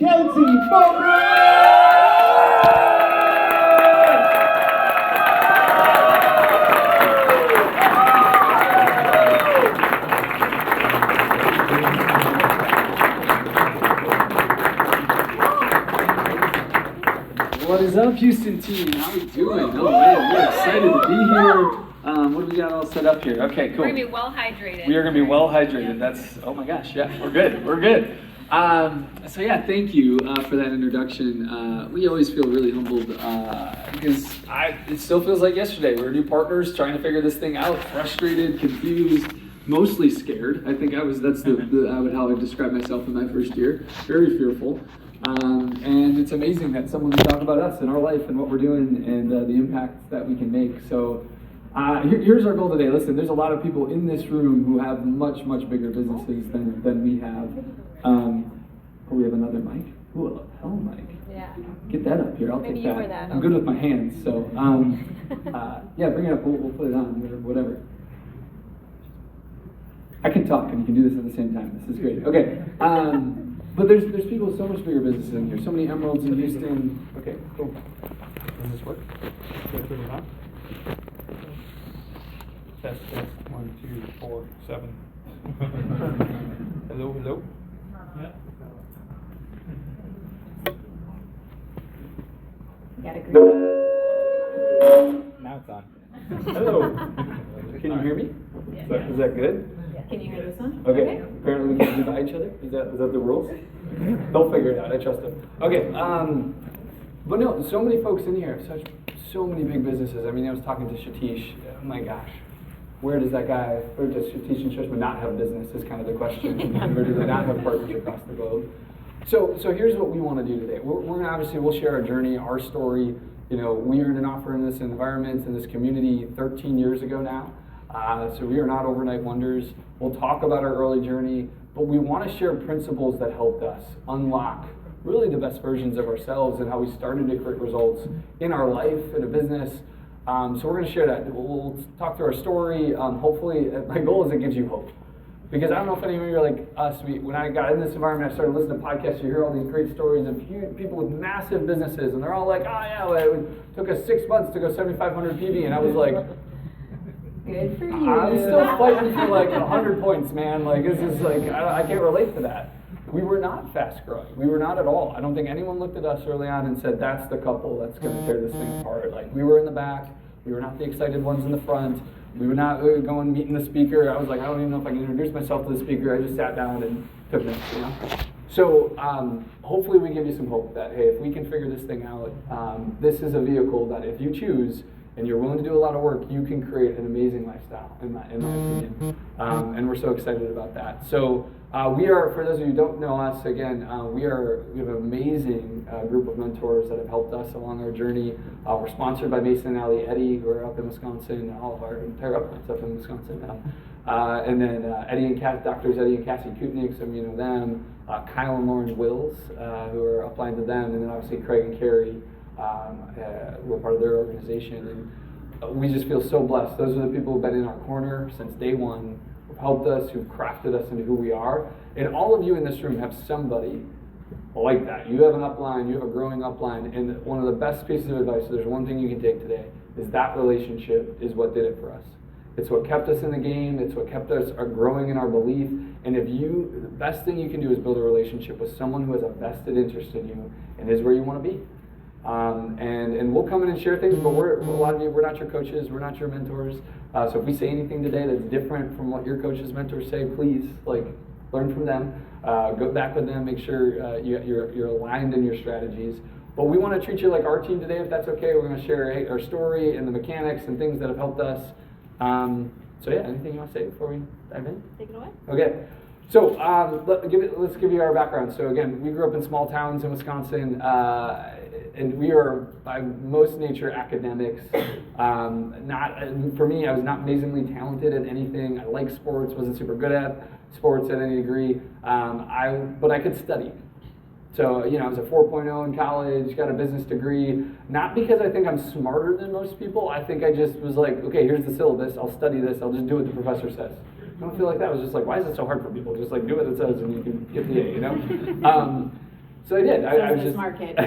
Kelsey, Beaupre! What is up, Houston team? How we doing? Oh man, we're excited to be here. What do we got all set up here? Okay, cool. We're gonna be well hydrated. We are gonna be well hydrated. That's, oh my gosh, yeah, we're good, we're good. So yeah, thank you for that introduction. We always feel really humbled because it still feels like yesterday. We're new partners trying to figure this thing out, frustrated, confused, mostly scared. I think that's how I describe myself in my first year. Very fearful. And it's amazing that someone would talk about us and our life and what we're doing and the impact that we can make. So here's our goal today. Listen, there's a lot of people in this room who have much, much bigger businesses than we have. We have another mic. Ooh, a lapel mic. Yeah. Get that up here. I'll Maybe take you that. wear that. I'm good with my hands, so yeah, bring it up. We'll put it on, whatever. I can talk and you can do this at the same time. This is great. Okay. But there's people with so much bigger businesses in here. So many emeralds in Houston. Okay, cool. Does this work? Can I turn it on? Test, 1, 2, 4, 7. Hello, hello. Yeah. Gotta agree. Now it's on. Hello. Can you hear me? Yeah. Is that good? Can you hear this one? Okay. Apparently we can't do by each other. Is that the rules? They'll figure it out. I trust them. Okay. But no, so many folks in here have so many big businesses. I mean, I was talking to Shatish. Oh my gosh. Where does Shatish and Shushma not have business is kind of the question. Where do they not have partners across the globe? So here's what we want to do today. We're going to obviously, we'll share our journey, our story. You know, we earned an offer in this environment, in this community 13 years ago now. So we are not overnight wonders. We'll talk about our early journey, but we want to share principles that helped us unlock really the best versions of ourselves and how we started to create results in our life, in a business. So we're going to share that. We'll talk through our story. Hopefully, my goal is it gives you hope. Because I don't know if any of you are like us. When I got in this environment, I started listening to podcasts. You hear all these great stories of people with massive businesses, and they're all like, "Oh yeah, well, it took us 6 months to go 7,500 PV," and I was like, "Good for you." I'm still fighting for like 100 points, man. Like this is like I can't relate to that. We were not fast growing. We were not at all. I don't think anyone looked at us early on and said, "That's the couple that's going to tear this thing apart." Like we were in the back. We were not the excited ones in the front. We were not going meeting the speaker. I was like, I don't even know if I can introduce myself to the speaker. I just sat down and took notes, you know? So hopefully we give you some hope that, hey, if we can figure this thing out, this is a vehicle that if you choose and you're willing to do a lot of work, you can create an amazing lifestyle, in my opinion. And we're so excited about that. So we are, for those of you who don't know us, again, we have an amazing group of mentors that have helped us along our journey. We're sponsored by Mason and Allie Eddy, who are up in Wisconsin. All of our entire uplands up in Wisconsin now. And then Doctors Eddie and Cassie Kutnick, some of you know them. Kyle and Lauren Wills, who are upline to them. And then obviously Craig and Carrie, we're part of their organization. And we just feel so blessed. Those are the people who've been in our corner since day one, who've helped us, who've crafted us into who we are. And all of you in this room have somebody like that. You have an upline, you have a growing upline, and one of the best pieces of advice, so there's one thing you can take today, is that relationship is what did it for us. It's what kept us in the game, it's what kept us growing in our belief, and the best thing you can do is build a relationship with someone who has a vested interest in you and is where you want to be. And we'll come in and share things, but a lot of you, we're not your coaches, we're not your mentors. So if we say anything today that's different from what your coaches, mentors say, please, learn from them. Go back with them, make sure you're aligned in your strategies. But we want to treat you like our team today, if that's okay. We're going to share our story and the mechanics and things that have helped us. So yeah, anything you want to say before we dive in? Take it away. Okay. So let's give you our background. So again, we grew up in small towns in Wisconsin, and we are by most nature academics. For me, I was not amazingly talented at anything. I liked sports, wasn't super good at sports at any degree, but I could study. So, I was a 4.0 in college, got a business degree, not because I think I'm smarter than most people. I think I just was like, okay, here's the syllabus, I'll study this, I'll just do what the professor says. I don't feel like that. I was just like, why is it so hard for people? Just do what it says and you can get the A, So I did. I Says was the just smart kid.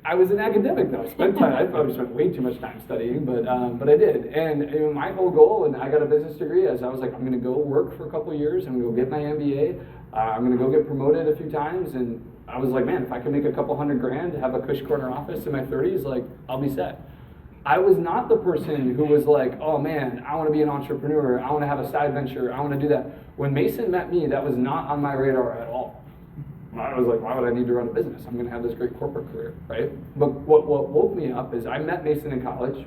I was an academic though. I spent time. I probably spent way too much time studying, but I did. And you know, my whole goal, and I got a business degree, as I was like, I'm going to go work for a couple of years. I'm going to go get my MBA. I'm going to go get promoted a few times. And I was like, man, if I can make a couple $100,000, have a cush corner office in my 30s, like I'll be set. I was not the person who was like, oh man, I want to be an entrepreneur. I want to have a side venture. I want to do that. When Mason met me, that was not on my radar at all. I was like, why would I need to run a business? I'm going to have this great corporate career, right? But what woke me up is I met Mason in college,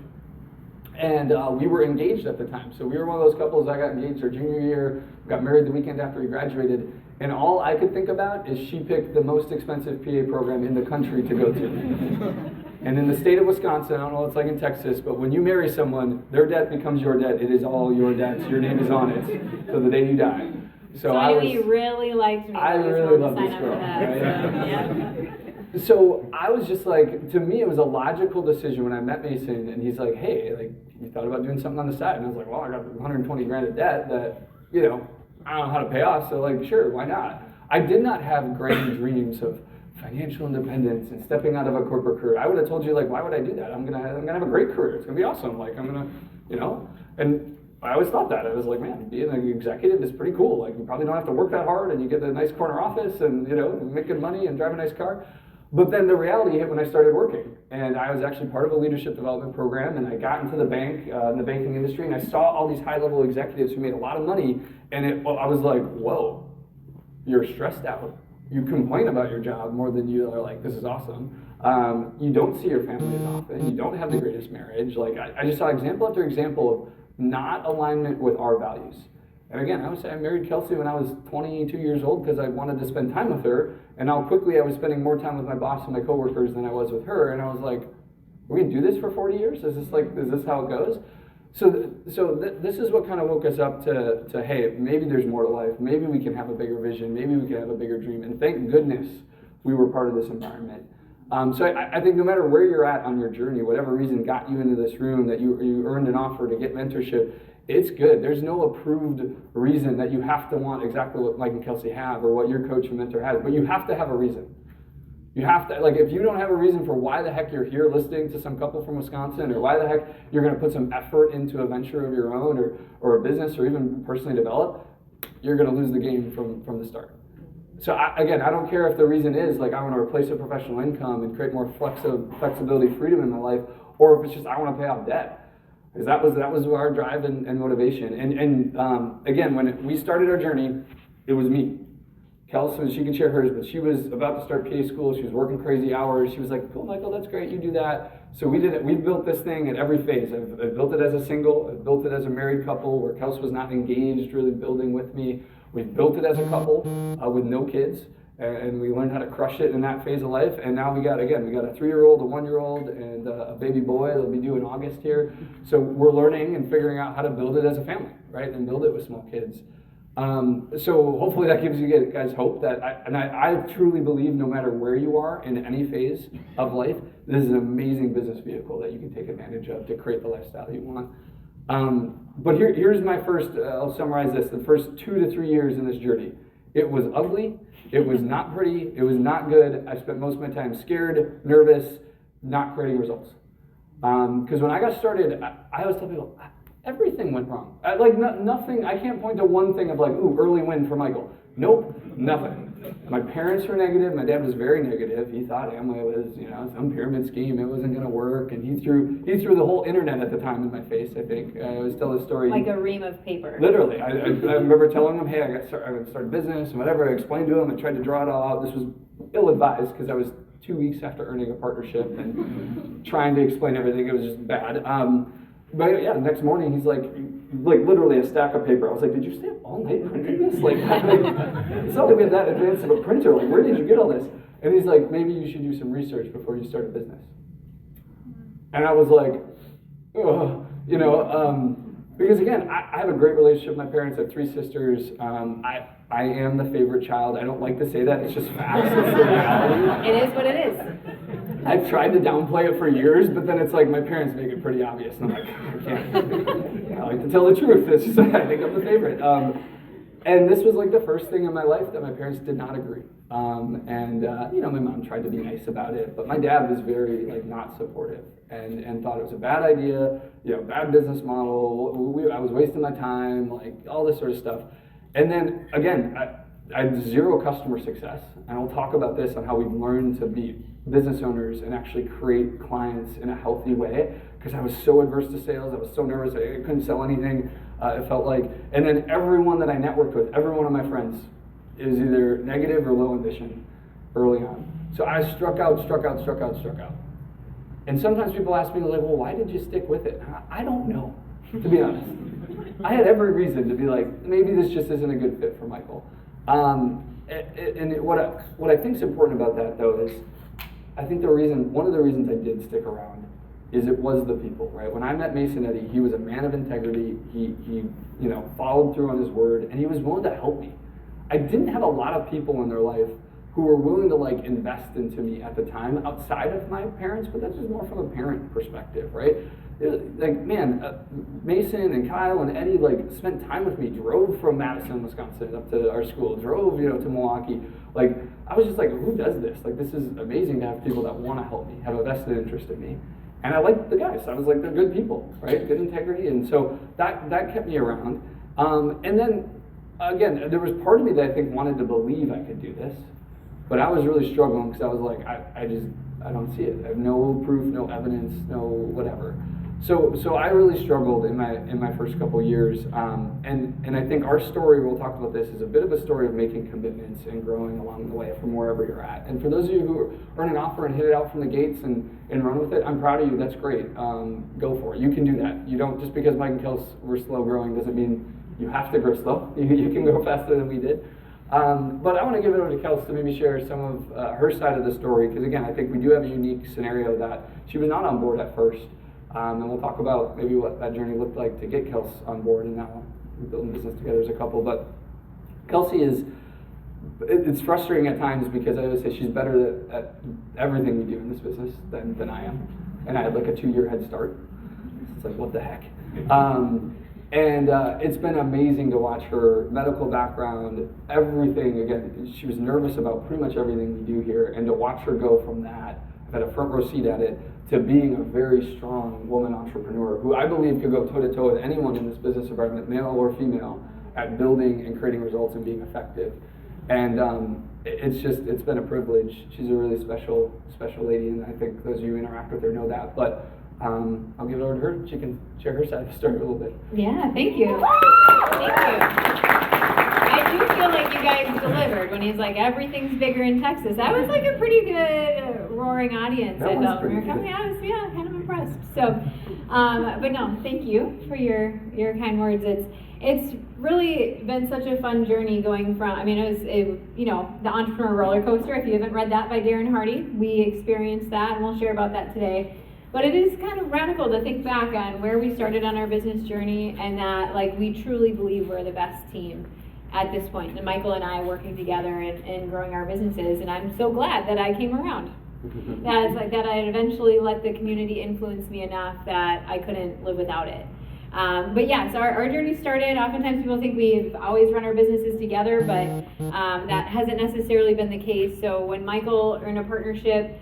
and we were engaged at the time. So we were one of those couples. I got engaged our junior year, got married the weekend after we graduated, and all I could think about is she picked the most expensive PA program in the country to go to. And in the state of Wisconsin, I don't know what it's like in Texas, but when you marry someone, their debt becomes your debt. It is all your debts. Your name is on it till the day you die. So anyway, you really liked me. I really loved this sign up girl. for that, Right? So I was just like, to me, it was a logical decision when I met Mason, and he's like, hey, like, you thought about doing something on the side? And I was like, well, I got $120,000 of debt that, you know, I don't know how to pay off, so like, sure, why not? I did not have grand dreams of financial independence and stepping out of a corporate career. I would have told you, like, why would I do that? I'm gonna have a great career. It's gonna be awesome. Like, I'm gonna, you know, and I always thought that. I was like, man, being an executive is pretty cool. Like, you probably don't have to work that hard, and you get a nice corner office, and you know, make good money and drive a nice car. But then the reality hit when I started working, and I was actually part of a leadership development program, and I got into the bank, in the banking industry, and I saw all these high-level executives who made a lot of money, and I was like, whoa, you're stressed out. You complain about your job more than you are like, this is awesome. You don't see your family as often. You don't have the greatest marriage. Like, I just saw example after example of not alignment with our values. And again, I would say I married Kelsey when I was 22 years old because I wanted to spend time with her, and how quickly I was spending more time with my boss and my coworkers than I was with her, and I was like, we're gonna do this for 40 years? Is this how it goes? So this is what kind of woke us up to, hey, maybe there's more to life. Maybe we can have a bigger vision. Maybe we can have a bigger dream. And thank goodness we were part of this environment. So I think no matter where you're at on your journey, whatever reason got you into this room, that you earned an offer to get mentorship, it's good. There's no approved reason that you have to want exactly what Mike and Kelsey have or what your coach and mentor has, but you have to have a reason. You have to, like, if you don't have a reason for why the heck you're here listening to some couple from Wisconsin, or why the heck you're going to put some effort into a venture of your own, or a business, or even personally develop, you're going to lose the game from the start. So I don't care if the reason is, like, I want to replace a professional income and create more flexibility, freedom in my life, or if it's just I want to pay off debt. Because that was our drive and motivation. And again, when we started our journey, it was me. Kelsey, she can share hers, but she was about to start PA school. She was working crazy hours. She was like, cool, Michael, that's great. You do that. So we did it. We built this thing at every phase. I built it as a single. I built it as a married couple where Kelsey was not engaged, really building with me. We built it as a couple with no kids. And we learned how to crush it in that phase of life. And now we got a 3-year-old, a 1-year-old, and a baby boy that'll be due in August here. So we're learning and figuring out how to build it as a family, right? And build it with small kids. So hopefully that gives you guys hope that, I truly believe no matter where you are in any phase of life, this is an amazing business vehicle that you can take advantage of to create the lifestyle you want. But here's my first, I'll summarize this, the first 2 to 3 years in this journey. It was ugly, it was not pretty, it was not good. I spent most of my time scared, nervous, not creating results. Because when I got started, I always tell people, everything went wrong. Nothing, I can't point to one thing of like, ooh, early win for Michael. Nope, nothing. My parents were negative. My dad was very negative. He thought Amway was, some pyramid scheme. It wasn't going to work. And he threw the whole internet at the time in my face, I think. I always tell this story. Like a ream of paper. Literally. I remember telling him, hey, I'm going to start a business and whatever. I explained to him. I tried to draw it all out. This was ill-advised because I was 2 weeks after earning a partnership and trying to explain everything. It was just bad. But yeah, the next morning he's like literally a stack of paper. I was like, did you stay up all night printing this? It's not like we have that advanced of a printer. Like, where did you get all this? And he's like, maybe you should do some research before you start a business. And I was like, oh, because again, I have a great relationship with my parents. I have 3 sisters. I am the favorite child. I don't like to say that. It's just facts. It's the reality. It is what it is. I've tried to downplay it for years, but then it's like my parents make it pretty obvious. And I'm like, I can't. I like to tell the truth. It's just, I think I'm the favorite. And this was like the first thing in my life that my parents did not agree. My mom tried to be nice about it, but my dad was very like not supportive and thought it was a bad idea, bad business model. I was wasting my time, like all this sort of stuff. And then again, I had zero customer success, and I'll talk about this on how we've learned to be business owners and actually create clients in a healthy way, because I was so adverse to sales. I was so nervous. I couldn't sell anything. It felt like, and then everyone that I networked with, every one of my friends is either negative or low ambition early on. So I struck out. And sometimes people ask me, like, well, why did you stick with it? I don't know, to be honest. I had every reason to be like, maybe this just isn't a good fit for Michael. What I think is important about that, though, is I think one of the reasons I did stick around is it was the people, right? When I met Mason Eddy, he was a man of integrity. He followed through on his word, and he was willing to help me. I didn't have a lot of people in their life who were willing to like invest into me at the time outside of my parents, but that's just more from a parent perspective, right? Mason and Kyle and Eddie like spent time with me, drove from Madison, Wisconsin up to our school, drove, to Milwaukee. Like, I was just like, who does this? Like, this is amazing to have people that want to help me, have a vested interest in me. And I liked the guys. I was like, they're good people, right? Good integrity. And so that kept me around. And then, again, there was part of me that I think wanted to believe I could do this. But I was really struggling because I was like, I don't see it. I have no proof, no evidence, no whatever. So I really struggled in my first couple years, and I think our story, we'll talk about this, is a bit of a story of making commitments and growing along the way from wherever you're at. And for those of you who earn an offer and hit it out from the gates and run with it, I'm proud of you. That's great. Go for it. You can do that. You don't, just because Mike and Kelsey were slow growing doesn't mean you have to grow slow. You can go faster than we did. But I want to give it over to Kelsey to maybe share some of her side of the story, because again, I think we do have a unique scenario that she was not on board at first. And we'll talk about maybe what that journey looked like to get Kelsey on board, and now we're building business together as a couple. But Kelsey it's frustrating at times because I always say she's better at everything we do in this business than I am. And I had like a 2-year head start. It's like, what the heck? It's been amazing to watch her medical background, everything. Again, she was nervous about pretty much everything we do here, and to watch her go from that, I've had a front row seat at it, to being a very strong woman entrepreneur who I believe could go toe-to-toe with anyone in this business environment, male or female, at building and creating results and being effective. And it's been a privilege. She's a really special lady, and I think those of you who interact with her know that. But I'll give it over to her. She can share her side of the story a little bit. Yeah, thank you. I do feel like you guys delivered when he's like, everything's bigger in Texas. That was like a pretty good roaring audience. That was pretty good. I was kind of impressed. So, but no, thank you for your kind words. It's really been such a fun journey going from, it was the entrepreneur roller coaster. If you haven't read that by Darren Hardy, we experienced that, and we'll share about that today. But it is kind of radical to think back on where we started on our business journey, and that we truly believe we're the best team at this point. And Michael and I working together and growing our businesses, and I'm so glad that I came around. that I eventually let the community influence me enough that I couldn't live without it. But yeah, so our journey started. Oftentimes people think we've always run our businesses together, but that hasn't necessarily been the case. So when Michael earned a partnership,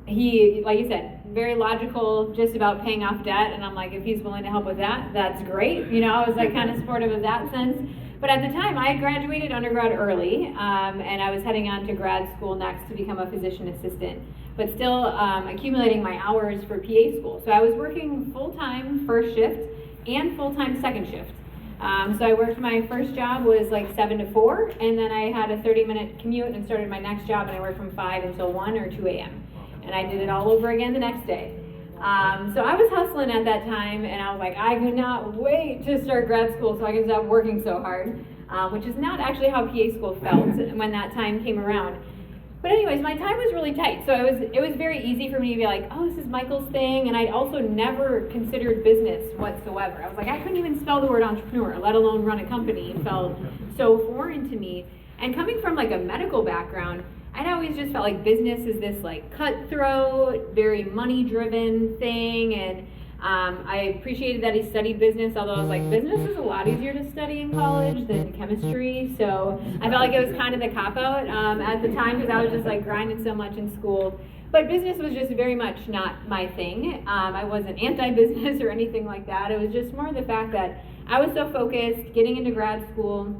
he, like you said, very logical, just about paying off debt. And I'm like, if he's willing to help with that, that's great. I was like kind of supportive of that sense. But at the time, I graduated undergrad early, and I was heading on to grad school next to become a physician assistant, but still accumulating my hours for PA school. So I was working full-time first shift and full-time second shift. So I worked, my first job was like 7 to 4, and then I had a 30-minute commute and started my next job, and I worked from 5 until 1 or 2 a.m. And I did it all over again the next day. So I was hustling at that time, and I was like, I could not wait to start grad school so I could stop working so hard, which is not actually how PA school felt when that time came around. But anyways, my time was really tight, so it was very easy for me to be like, oh, this is Michael's thing, and I'd also never considered business whatsoever. I was like, I couldn't even spell the word entrepreneur, let alone run a company. It felt so foreign to me. And coming from like a medical background, I'd always just felt like business is this like cutthroat, very money-driven thing, and I appreciated that he studied business, although I was like, business is a lot easier to study in college than chemistry, so I felt like it was kind of the cop-out at the time because I was just like grinding so much in school. But business was just very much not my thing. I wasn't anti-business or anything like that. It was just more the fact that I was so focused, getting into grad school,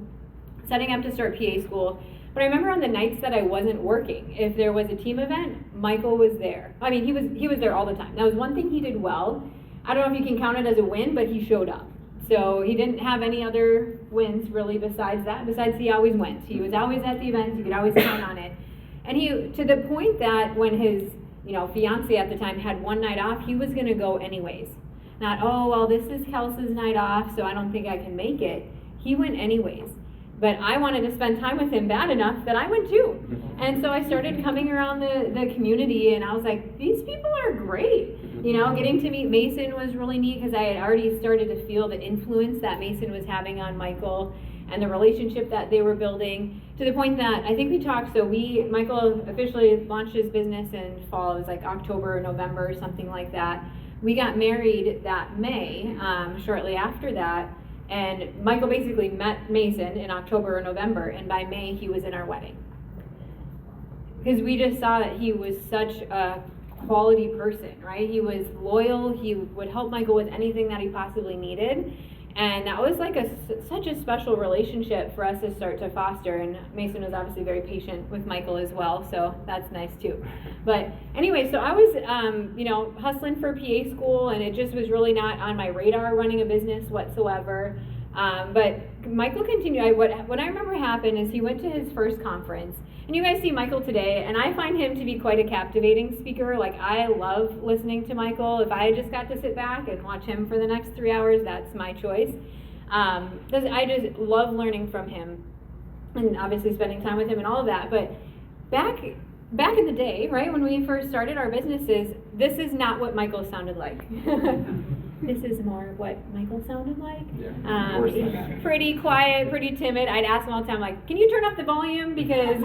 setting up to start PA school. But I remember on the nights that I wasn't working, if there was a team event, Michael was there. I mean, he was there all the time. That was one thing he did well. I don't know if you can count it as a win, but he showed up. So he didn't have any other wins really besides that. Besides, he always went. He was always at the events. You could always count on it. And he, to the point that when his, fiance at the time had one night off, he was going to go anyways. Not, oh, well, this is Kelsey's night off, so I don't think I can make it. He went anyways. But I wanted to spend time with him bad enough that I went too. And so I started coming around the community, and I was like, these people are great. Getting to meet Mason was really neat because I had already started to feel the influence that Mason was having on Michael and the relationship that they were building, to the point that I think we talked, Michael officially launched his business in fall. It was like October or November or something like that. We got married that May, shortly after that. And Michael basically met Mason in October or November, and by May he was in our wedding. Because we just saw that he was such a quality person, right? He was loyal, he would help Michael with anything that he possibly needed. And that was like such a special relationship for us to start to foster. And Mason was obviously very patient with Michael as well, so that's nice too. But anyway, so I was, hustling for PA school, and it just was really not on my radar running a business whatsoever. But Michael continued. What I remember happened is he went to his first conference. And you guys see Michael today, and I find him to be quite a captivating speaker. Like, I love listening to Michael. If I just got to sit back and watch him for the next 3 hours, that's my choice. I just love learning from him, and obviously spending time with him and all of that. But back in the day, right, when we first started our businesses, this is not what Michael sounded like. This is more what Michael sounded like. Yeah, worse than that. Pretty quiet, pretty timid. I'd ask him all the time, like, can you turn up the volume because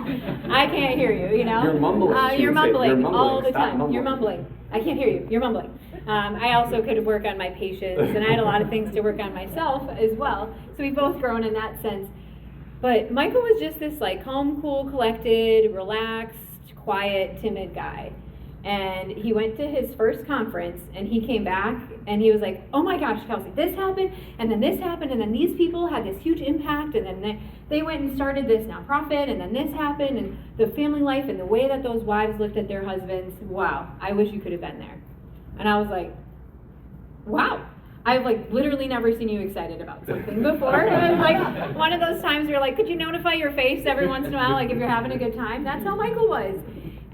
I can't hear you, You're mumbling. You're mumbling all the Stop time. mumbling. You're mumbling. I can't hear you. You're mumbling. I also could work on my patience, and I had a lot of things to work on myself as well. So we've both grown in that sense. But Michael was just this like calm, cool, collected, relaxed, quiet, timid guy. And he went to his first conference, and he came back, and he was like, oh my gosh, Kelsey, this happened, and then this happened, and then these people had this huge impact, and then they went and started this nonprofit, and then this happened, and the family life and the way that those wives looked at their husbands, wow, I wish you could have been there. And I was like, wow. I've like literally never seen you excited about something before. It was like one of those times where you're like, could you notify your face every once in a while, like if you're having a good time? That's how Michael was.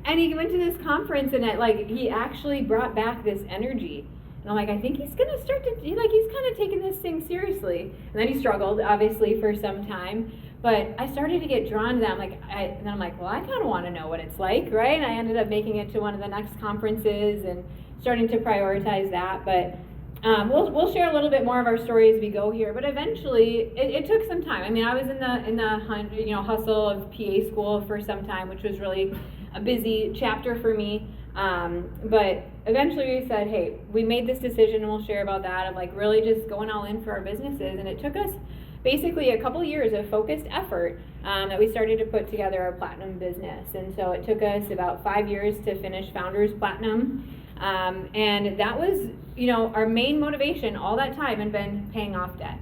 And he went to this conference, and he actually brought back this energy. And I'm like, I think he's gonna start to, he's kind of taking this thing seriously. And then he struggled, obviously, for some time. But I started to get drawn to that. And then I'm like, well, I kind of want to know what it's like, right? And I ended up making it to one of the next conferences and starting to prioritize that. But we'll share a little bit more of our story as we go here. But eventually, it took some time. I mean, I was in the hustle of PA school for some time, which was really a busy chapter for me. But eventually we said, hey, we made this decision, and we'll share about that, of like really just going all in for our businesses. And it took us basically a couple years of focused effort that we started to put together our platinum business. And so it took us about 5 years to finish Founders Platinum. And that was, our main motivation all that time had been paying off debt.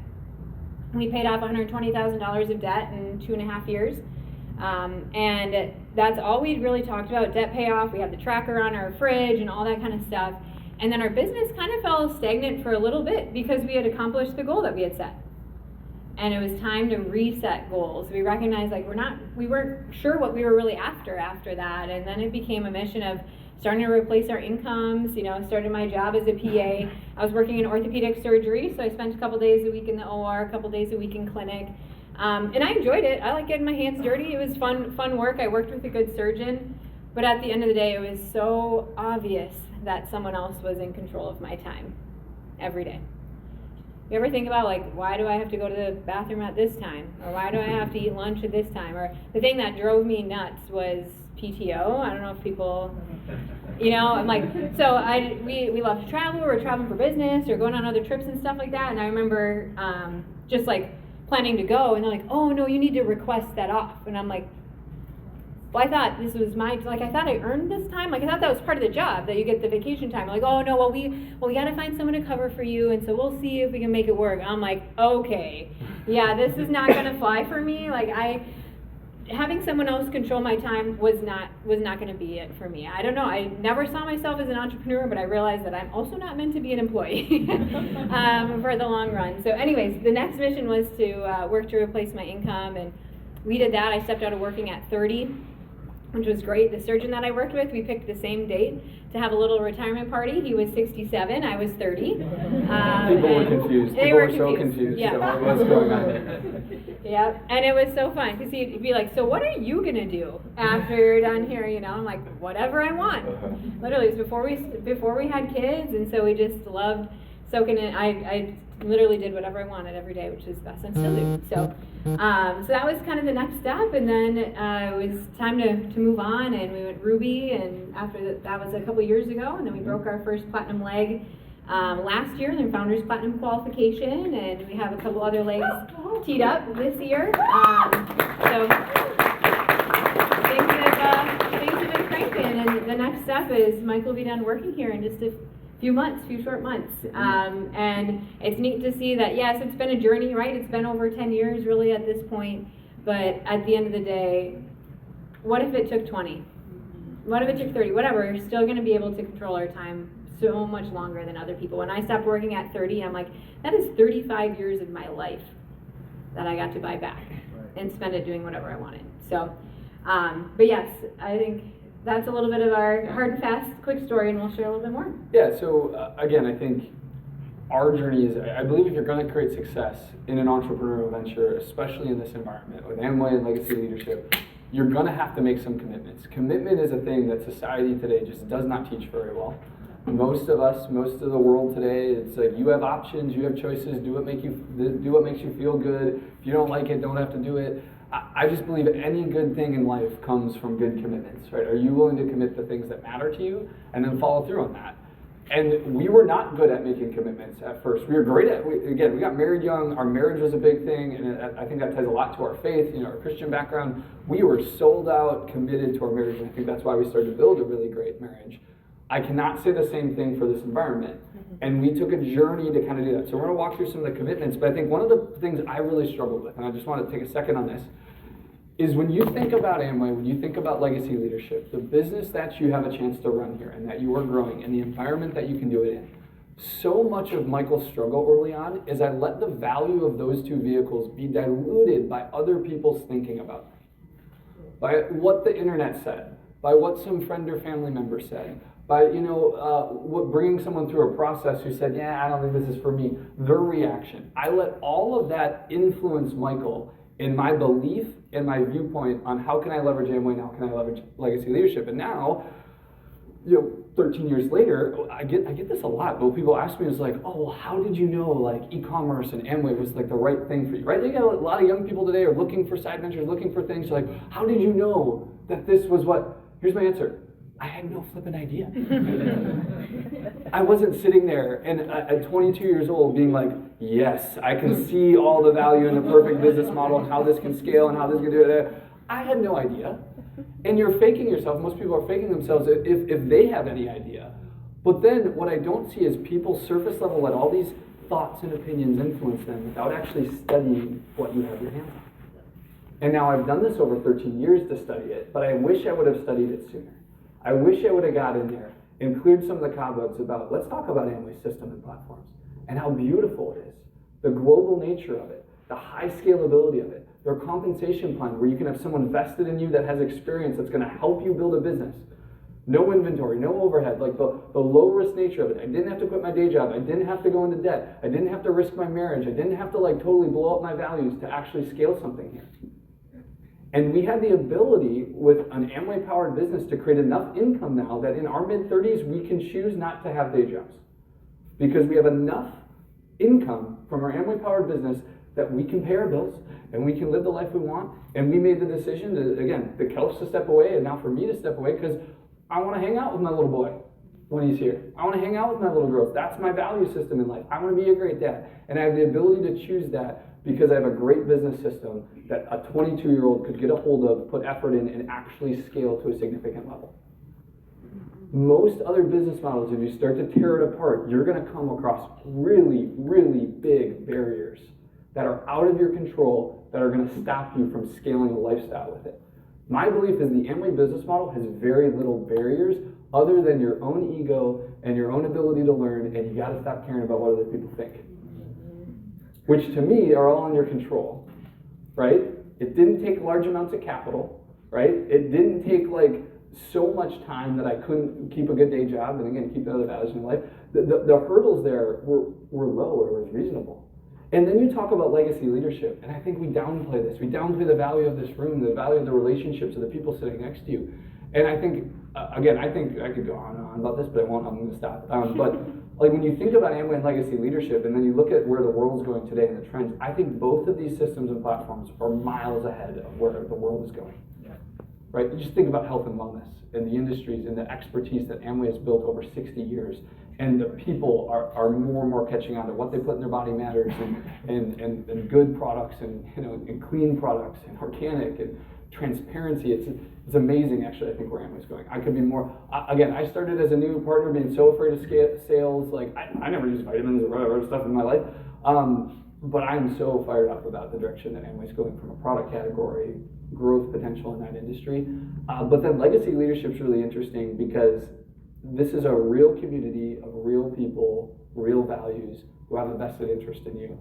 We paid off $120,000 of debt in 2.5 years. And that's all we'd really talked about, debt payoff. We had the tracker on our fridge and all that kind of stuff. And then our business kind of fell stagnant for a little bit because we had accomplished the goal that we had set. And it was time to reset goals. We recognized we weren't sure what we were really after that. And then it became a mission of starting to replace our incomes. Started my job as a PA. I was working in orthopedic surgery, so I spent a couple days a week in the OR, a couple days a week in clinic. And I enjoyed it. I like getting my hands dirty. It was fun work. I worked with a good surgeon. But at the end of the day, it was so obvious that someone else was in control of my time every day. You ever think about, like, why do I have to go to the bathroom at this time? Or why do I have to eat lunch at this time? Or the thing that drove me nuts was PTO. I don't know if people, you know, I'm like, so we love to travel. We're traveling for business or going on other trips and stuff like that. And I remember just like planning to go, and they're like, oh no, you need to request that off. And I'm like, well, I thought this was I thought I earned this time. Like, I thought that was part of the job, that you get the vacation time. Like, oh no, well we got to find someone to cover for you, and so we'll see if we can make it work. I'm like, okay, yeah, this is not gonna fly for me. Like, having someone else control my time was not going to be it for me. I don't know. I never saw myself as an entrepreneur, but I realized that I'm also not meant to be an employee for the long run. So anyways, the next mission was to work to replace my income, and we did that. I stepped out of working at 30, which was great. The surgeon that I worked with, we picked the same date to have a little retirement party. He was 67, I was 30. People were confused. People were so confused. Yeah. So what's going on? Yep, and it was so fun because he'd be like, so what are you gonna do after you're done here? You know, I'm like, whatever I want. Literally, it was before we had kids, and so we just loved soaking in. I literally did whatever I wanted every day, which is best, and still do. So that was kind of the next step, and then it was time to move on, and we went Ruby, and after that was a couple years ago, and then we broke our first platinum leg last year, the Founders Platinum qualification, and we have a couple other legs teed up this year. So things have been cranking, and the next step is Mike will be done working here in just a few short months. And it's neat to see that, yes, it's been a journey, right? It's been over 10 years really at this point, but at the end of the day, what if it took 20? What if it took 30? Whatever, we're still gonna be able to control our time so much longer than other people. When I stopped working at 30, I'm like, that is 35 years of my life that I got to buy back and spend it doing whatever I wanted. So, but yes, I think that's a little bit of our hard and fast, quick story, and we'll share a little bit more. Yeah, so again, I think our journey is, I believe if you're going to create success in an entrepreneurial venture, especially in this environment with Amway and Legacy Leadership, you're going to have to make some commitments. Commitment is a thing that society today just does not teach very well. Most of the world today, it's like you have options, you have choices, do what makes you feel good. If you don't like it, don't have to do it. I just believe any good thing in life comes from good commitments, right? Are you willing to commit the things that matter to you and then follow through on that? And we were not good at making commitments at first. We were great at, we got married young, our marriage was a big thing, and I think that ties a lot to our faith, our Christian background. We were sold out, committed to our marriage, and I think that's why we started to build a really great marriage. I cannot say the same thing for this environment. And we took a journey to kind of do that. So we're going to walk through some of the commitments, but I think one of the things I really struggled with, and I just want to take a second on this, is when you think about Amway, when you think about Legacy Leadership, the business that you have a chance to run here and that you are growing and the environment that you can do it in, so much of Michael's struggle early on is I let the value of those two vehicles be diluted by other people's thinking about them, by what the internet said, by what some friend or family member said, by bringing someone through a process who said, yeah, I don't think this is for me, their reaction. I let all of that influence Michael in my belief and my viewpoint on how can I leverage Amway and how can I leverage Legacy Leadership. And now, 13 years later, I get this a lot, but people ask me, it's like, oh, well, how did you know like e-commerce and Amway was like the right thing for you, right? You got a lot of young people today are looking for side ventures, looking for things. Like, how did you know that this was what? Here's my answer. I had no flipping idea. I wasn't sitting there and at 22 years old being like, yes, I can see all the value in the perfect business model and how this can scale and how this can do it. I had no idea. And you're faking yourself. Most people are faking themselves if they have any idea. But then what I don't see is people surface level let all these thoughts and opinions influence them without actually studying what you have your hands on. And now I've done this over 13 years to study it, but I wish I would have studied it sooner. I wish I would have got in there and cleared some of the cobwebs about, let's talk about Amway's system and platforms and how beautiful it is, the global nature of it, the high scalability of it, their compensation plan where you can have someone vested in you that has experience that's going to help you build a business. No inventory, no overhead, like the low risk nature of it. I didn't have to quit my day job. I didn't have to go into debt. I didn't have to risk my marriage. I didn't have to like totally blow up my values to actually scale something here. And we had the ability with an Amway-powered business to create enough income now that in our mid-30s, we can choose not to have day jobs. Because we have enough income from our Amway-powered business that we can pay our bills and we can live the life we want. And we made the decision to, again, the Kelsey to step away and now for me to step away because I want to hang out with my little boy when he's here. I want to hang out with my little girls. That's my value system in life. I want to be a great dad. And I have the ability to choose that because I have a great business system that a 22-year-old could get a hold of, put effort in, and actually scale to a significant level. Most other business models, if you start to tear it apart, you're going to come across really, really big barriers that are out of your control that are going to stop you from scaling a lifestyle with it. My belief is the Amway business model has very little barriers other than your own ego and your own ability to learn, and you got to stop caring about what other people think. Which to me are all in your control, right? It didn't take large amounts of capital, right? It didn't take like so much time that I couldn't keep a good day job and again keep the other values in life. The hurdles there were low, or was reasonable. And then you talk about legacy leadership, and I think we downplay this. We downplay the value of this room, the value of the relationships of the people sitting next to you. And I think, again, I think I could go on and on about this, but I won't. I'm going to stop. But like when you think about Amway and legacy leadership, and then you look at where the world's going today and the trends, I think both of these systems and platforms are miles ahead of where the world is going. Right? You just think about health and wellness and the industries and the expertise that Amway has built over 60 years. And the people are more and more catching on to what they put in their body matters and good products and clean products and organic and transparency. It's amazing actually, I think, where Amway's going. I could be more, again, I started as a new partner being so afraid of sales. Like I never used vitamins or whatever stuff in my life. But I'm so fired up about the direction that Amway's going from a product category, growth potential in that industry. But then legacy leadership is really interesting because this is a real community of real people, real values who have a vested interest in you.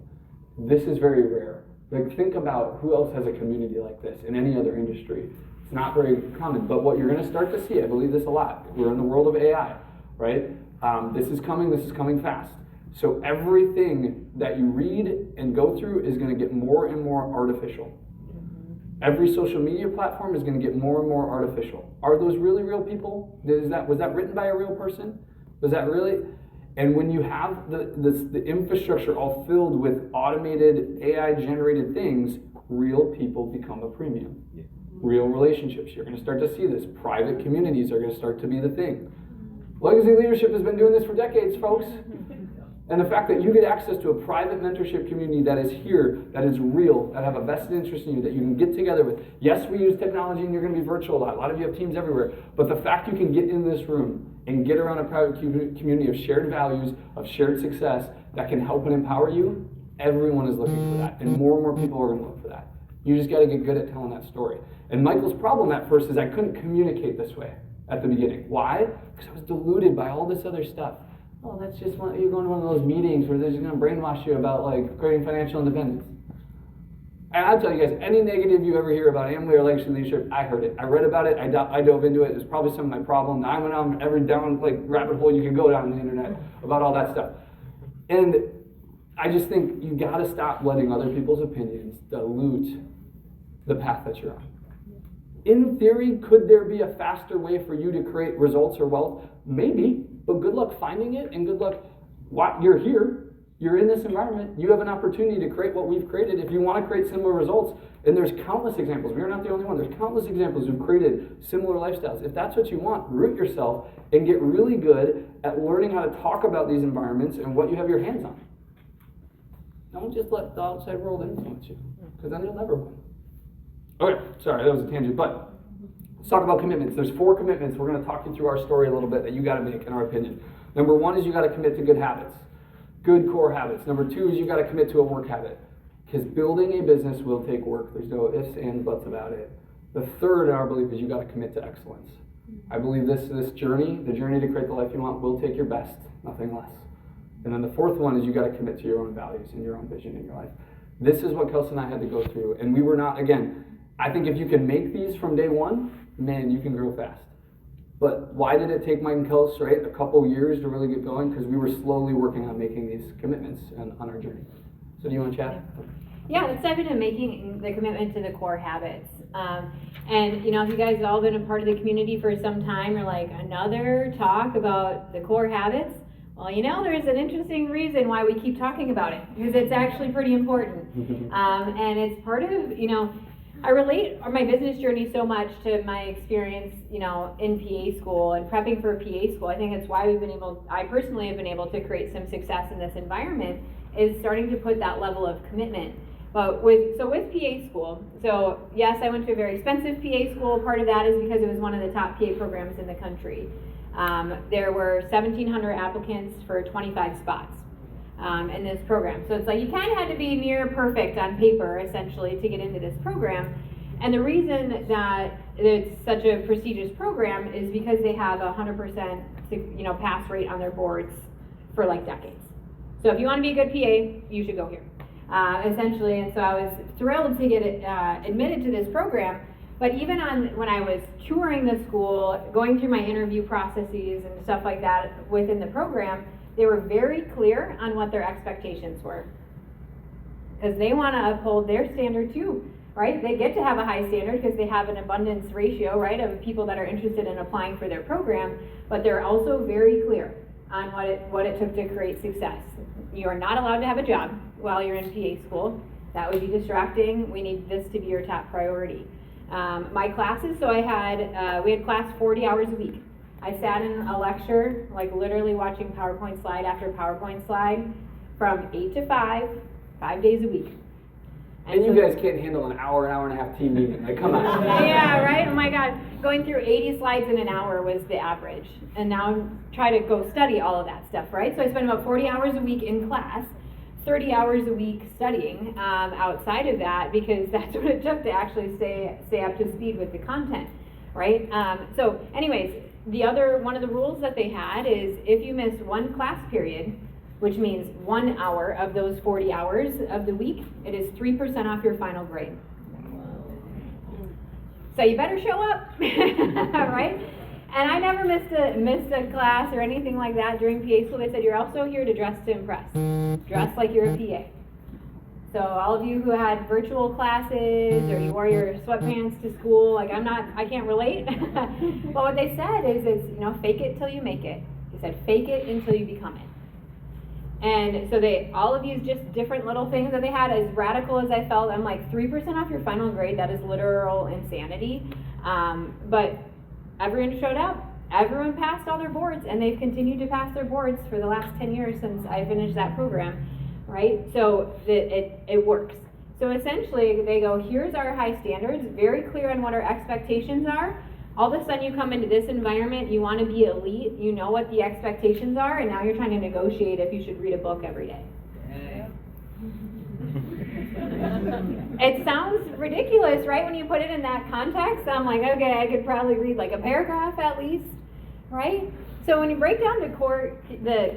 This is very rare. Like think about who else has a community like this in any other industry. It's not very common, but what you're going to start to see, I believe this a lot. We're in the world of AI, right? This is coming fast. So everything that you read and go through is going to get more and more artificial. Every social media platform is going to get more and more artificial. Are those really real people? Was that written by a real person? Was that really? And when you have the infrastructure all filled with automated AI-generated things, real people become a premium. Real relationships. You're going to start to see this. Private communities are going to start to be the thing. Legacy leadership has been doing this for decades, folks. And the fact that you get access to a private mentorship community that is here, that is real, that have a vested interest in you, that you can get together with. Yes, we use technology and you're going to be virtual a lot. A lot of you have teams everywhere. But the fact you can get in this room and get around a private community of shared values, of shared success that can help and empower you, everyone is looking for that. And more people are going to look for that. You just got to get good at telling that story. And Michael's problem at first is I couldn't communicate this way at the beginning. Why? Because I was deluded by all this other stuff. Oh, that's just you're going to one of those meetings where they're just going to brainwash you about like creating financial independence. And I'll tell you guys, any negative you ever hear about Amway or legacy leadership, I heard it. I read about it. I dove into it. It was probably some of my problem. I went on every down like rabbit hole you could go down the internet about all that stuff. And I just think you got to stop letting other people's opinions dilute the path that you're on. In theory, could there be a faster way for you to create results or wealth? Maybe, but good luck finding it, and good luck. You're here, you're in this environment, you have an opportunity to create what we've created. If you want to create similar results, and there's countless examples, we're not the only one, there's countless examples who've created similar lifestyles. If that's what you want, root yourself and get really good at learning how to talk about these environments and what you have your hands on. Don't just let the outside world influence you, because then you'll never win. Okay, sorry, that was a tangent, but let's talk about commitments. There's 4 commitments. We're going to talk you through our story a little bit that you got to make, in our opinion. Number 1 is you got to commit to good habits, good core habits. Number 2 is you got to commit to a work habit, because building a business will take work. There's no ifs, ands, buts about it. The third, in our belief, is you got to commit to excellence. I believe this journey, the journey to create the life you want, will take your best, nothing less. And then the fourth one is you got to commit to your own values and your own vision in your life. This is what Kelsey and I had to go through, and we were not, again, I think if you can make these from day one, man, you can grow fast. But why did it take Mike and Kelsey, right, a couple years to really get going? Because we were slowly working on making these commitments on our journey. So do you want to chat? Yeah, let's dive into making the commitment to the core habits. And you know, if you guys have all been a part of the community for some time, you're like, another talk about the core habits. Well, there's an interesting reason why we keep talking about it, because it's actually pretty important. And it's part of, I relate my business journey so much to my experience, in PA school and prepping for PA school. I think it's why I personally have been able to create some success in this environment, is starting to put that level of commitment. But with PA school, so yes, I went to a very expensive PA school. Part of that is because it was one of the top PA programs in the country. There were 1,700 applicants for 25 spots in this program. So it's like you kind of had to be near perfect on paper, essentially, to get into this program. And the reason that it's such a prestigious program is because they have a 100% pass rate on their boards for like decades. So if you want to be a good PA, you should go here, essentially. And so I was thrilled to get admitted to this program. But even when I was touring the school, going through my interview processes and stuff like that within the program, they were very clear on what their expectations were. Because they want to uphold their standard too, right? They get to have a high standard because they have an abundance ratio, right, of people that are interested in applying for their program, but they're also very clear on what it took to create success. You are not allowed to have a job while you're in PA school. That would be distracting. We need this to be your top priority. My classes, so we had class 40 hours a week. I sat in a lecture, like literally watching PowerPoint slide after PowerPoint slide from 8 to 5 days a week. And you guys can't handle an hour and a half team meeting. Like, come on. Yeah, right? Oh my God. Going through 80 slides in an hour was the average. And now try to go study all of that stuff, right? So I spent about 40 hours a week in class, 30 hours a week studying outside of that, because that's what it took to actually stay up to speed with the content, right? So anyways, one of the rules that they had is if you miss one class period, which means 1 hour of those 40 hours of the week, it is 3% off your final grade. So you better show up, right? And I never missed a class or anything like that during PA school. They said, you're also here to dress to impress. Dress like you're a PA. So all of you who had virtual classes or you wore your sweatpants to school, like I can't relate. But what they said is fake it till you make it. They said, fake it until you become it. And so all of these just different little things that they had, as radical as I felt, I'm like, 3% off your final grade, that is literal insanity. But everyone showed up. Everyone passed all their boards, and they've continued to pass their boards for the last 10 years since I finished that program, right? So it works. So essentially, they go, here's our high standards, very clear on what our expectations are. All of a sudden, you come into this environment, you want to be elite, you know what the expectations are, and now you're trying to negotiate if you should read a book every day. It sounds ridiculous, right? When you put it in that context, I'm like, okay, I could probably read like a paragraph at least, right? So when you break down the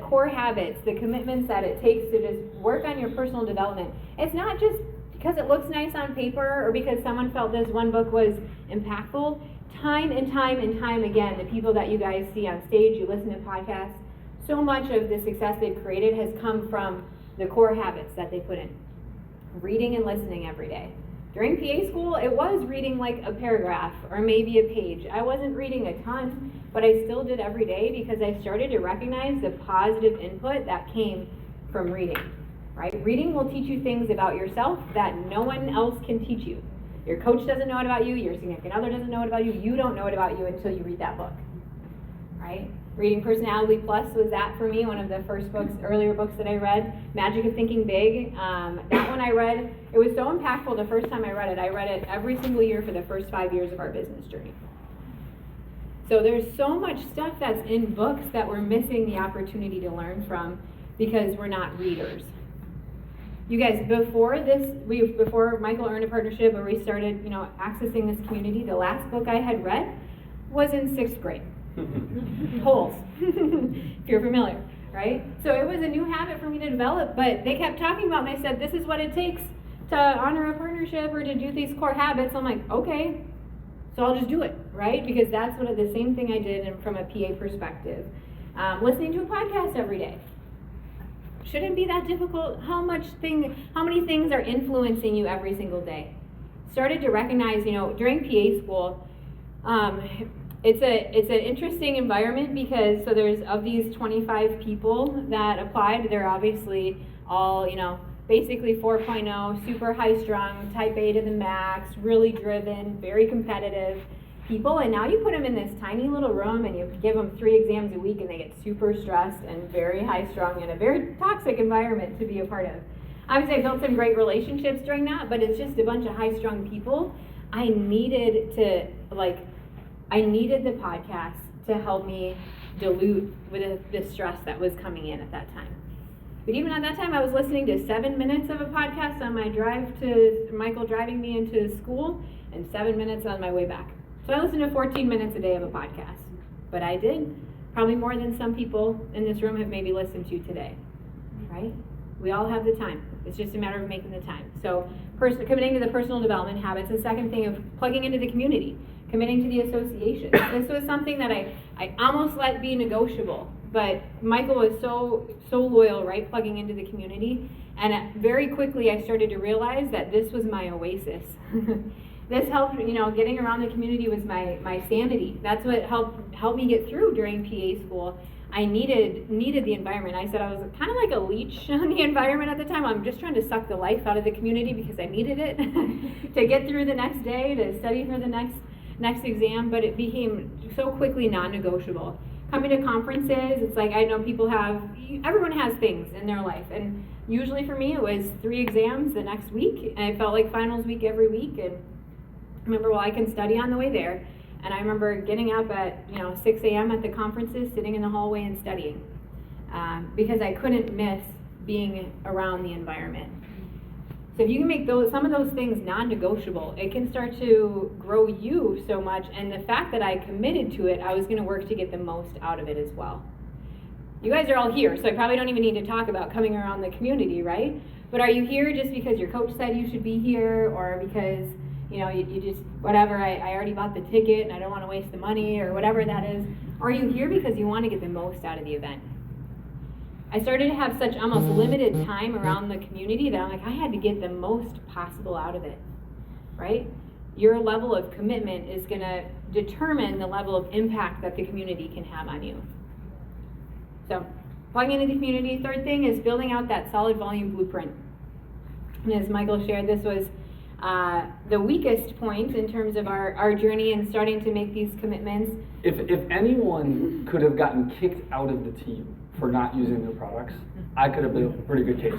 core habits, the commitments that it takes to just work on your personal development, it's not just because it looks nice on paper or because someone felt this one book was impactful. Time and time again, the people that you guys see on stage, you listen to podcasts, so much of the success they've created has come from the core habits that they put in. Reading and listening every day. During PA school, it was reading like a paragraph or maybe a page. I wasn't reading a ton, but I still did every day because I started to recognize the positive input that came from reading, right? Reading will teach you things about yourself that no one else can teach you. Your coach doesn't know it about you, your significant other doesn't know it about you, you don't know it about you until you read that book, right? Reading Personality Plus was that for me, one of the first earlier books that I read. Magic of Thinking Big, that one I read, it was so impactful the first time I read it every single year for the first 5 years of our business journey. So there's so much stuff that's in books that we're missing the opportunity to learn from because we're not readers. You guys, before Michael earned a partnership or we started, accessing this community, the last book I had read was in 6th grade. Holes, if you're familiar, right? So it was a new habit for me to develop, but they kept talking about it and they said, this is what it takes to honor a partnership or to do these core habits. I'm like, okay, so I'll just do it, right? Because that's the same thing I did from a PA perspective. Listening to a podcast every day. Shouldn't be that difficult. How many things are influencing you every single day? Started to recognize, during PA school, It's an interesting environment because so there's of these 25 people that applied, they're obviously all, basically 4.0, super high strung, type A to the max, really driven, very competitive people. And now you put them in this tiny little room and you give them 3 exams a week and they get super stressed and very high strung in a very toxic environment to be a part of. Obviously I built some great relationships during that, but it's just a bunch of high strung people. I needed the podcast to help me dilute with the stress that was coming in at that time. But even at that time, I was listening to 7 minutes of a podcast on my drive to Michael driving me into school and 7 minutes on my way back. So I listened to 14 minutes a day of a podcast. But I did probably more than some people in this room have maybe listened to today, right? We all have the time. It's just a matter of making the time. So committing to the personal development habits. The second thing of plugging into the community, committing to the association. This was something that I almost let be negotiable, but Michael was so loyal, right, plugging into the community. And very quickly I started to realize that this was my oasis. This helped, getting around the community was my sanity. That's what helped me get through during PA school. I needed the environment. I said I was kind of like a leech on the environment at the time. I'm just trying to suck the life out of the community because I needed it to get through the next day, to study for the next exam, but it became so quickly non-negotiable. Coming to conferences, it's like I know everyone has things in their life, and usually for me it was 3 exams the next week, and it felt like finals week every week. And I remember, I can study on the way there. And I remember getting up at 6 a.m. at the conferences, sitting in the hallway and studying because I couldn't miss being around the environment. So if you can make some of those things non-negotiable, it can start to grow you so much. And the fact that I committed to it, I was going to work to get the most out of it as well. You guys are all here, so I probably don't even need to talk about coming around the community, right? But are you here just because your coach said you should be here, or because you just, whatever, I already bought the ticket and I don't want to waste the money, or whatever that is? Or are you here because you want to get the most out of the event? I started to have such almost limited time around the community that I'm like, I had to get the most possible out of it, right? Your level of commitment is going to determine the level of impact that the community can have on you. So, plugging into the community. Third thing is building out that solid volume blueprint. And as Michael shared, this was the weakest point in terms of our journey and starting to make these commitments. If anyone could have gotten kicked out of the team for not using their products, I could have built a pretty good case.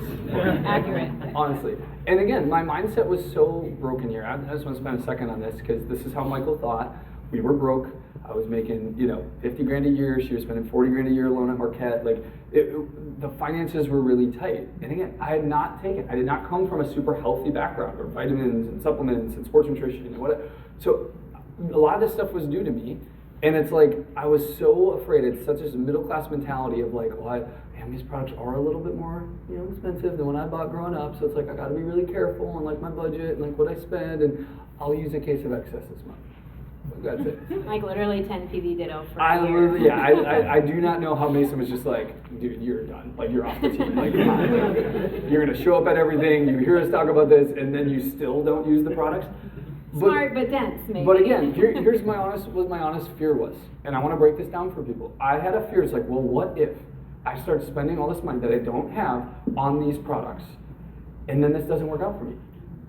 Accurate. Honestly. And again, my mindset was so broken here. I just want to spend a second on this because this is how Michael thought. We were broke. I was making, 50 grand a year. She was spending 40 grand a year alone at Marquette. The finances were really tight. And again, I did not come from a super healthy background, or vitamins and supplements and sports nutrition and whatever. So a lot of this stuff was new to me. And it's like, I was so afraid. It's such a middle class mentality of these products are a little bit more, expensive than when I bought growing up. So it's like, I gotta be really careful on my budget and what I spend, and I'll use a case of excess this month. That's it. Like literally 10 PV ditto for a year. I do not know how Mason was just like, dude, you're done. You're off the team. Come on. You're gonna show up at everything. You hear us talk about this, and then you still don't use the products. Smart but dense, maybe. But again, here's my honest fear was, and I want to break this down for people. I had a fear. It's like, well, what if I start spending all this money that I don't have on these products, and then this doesn't work out for me?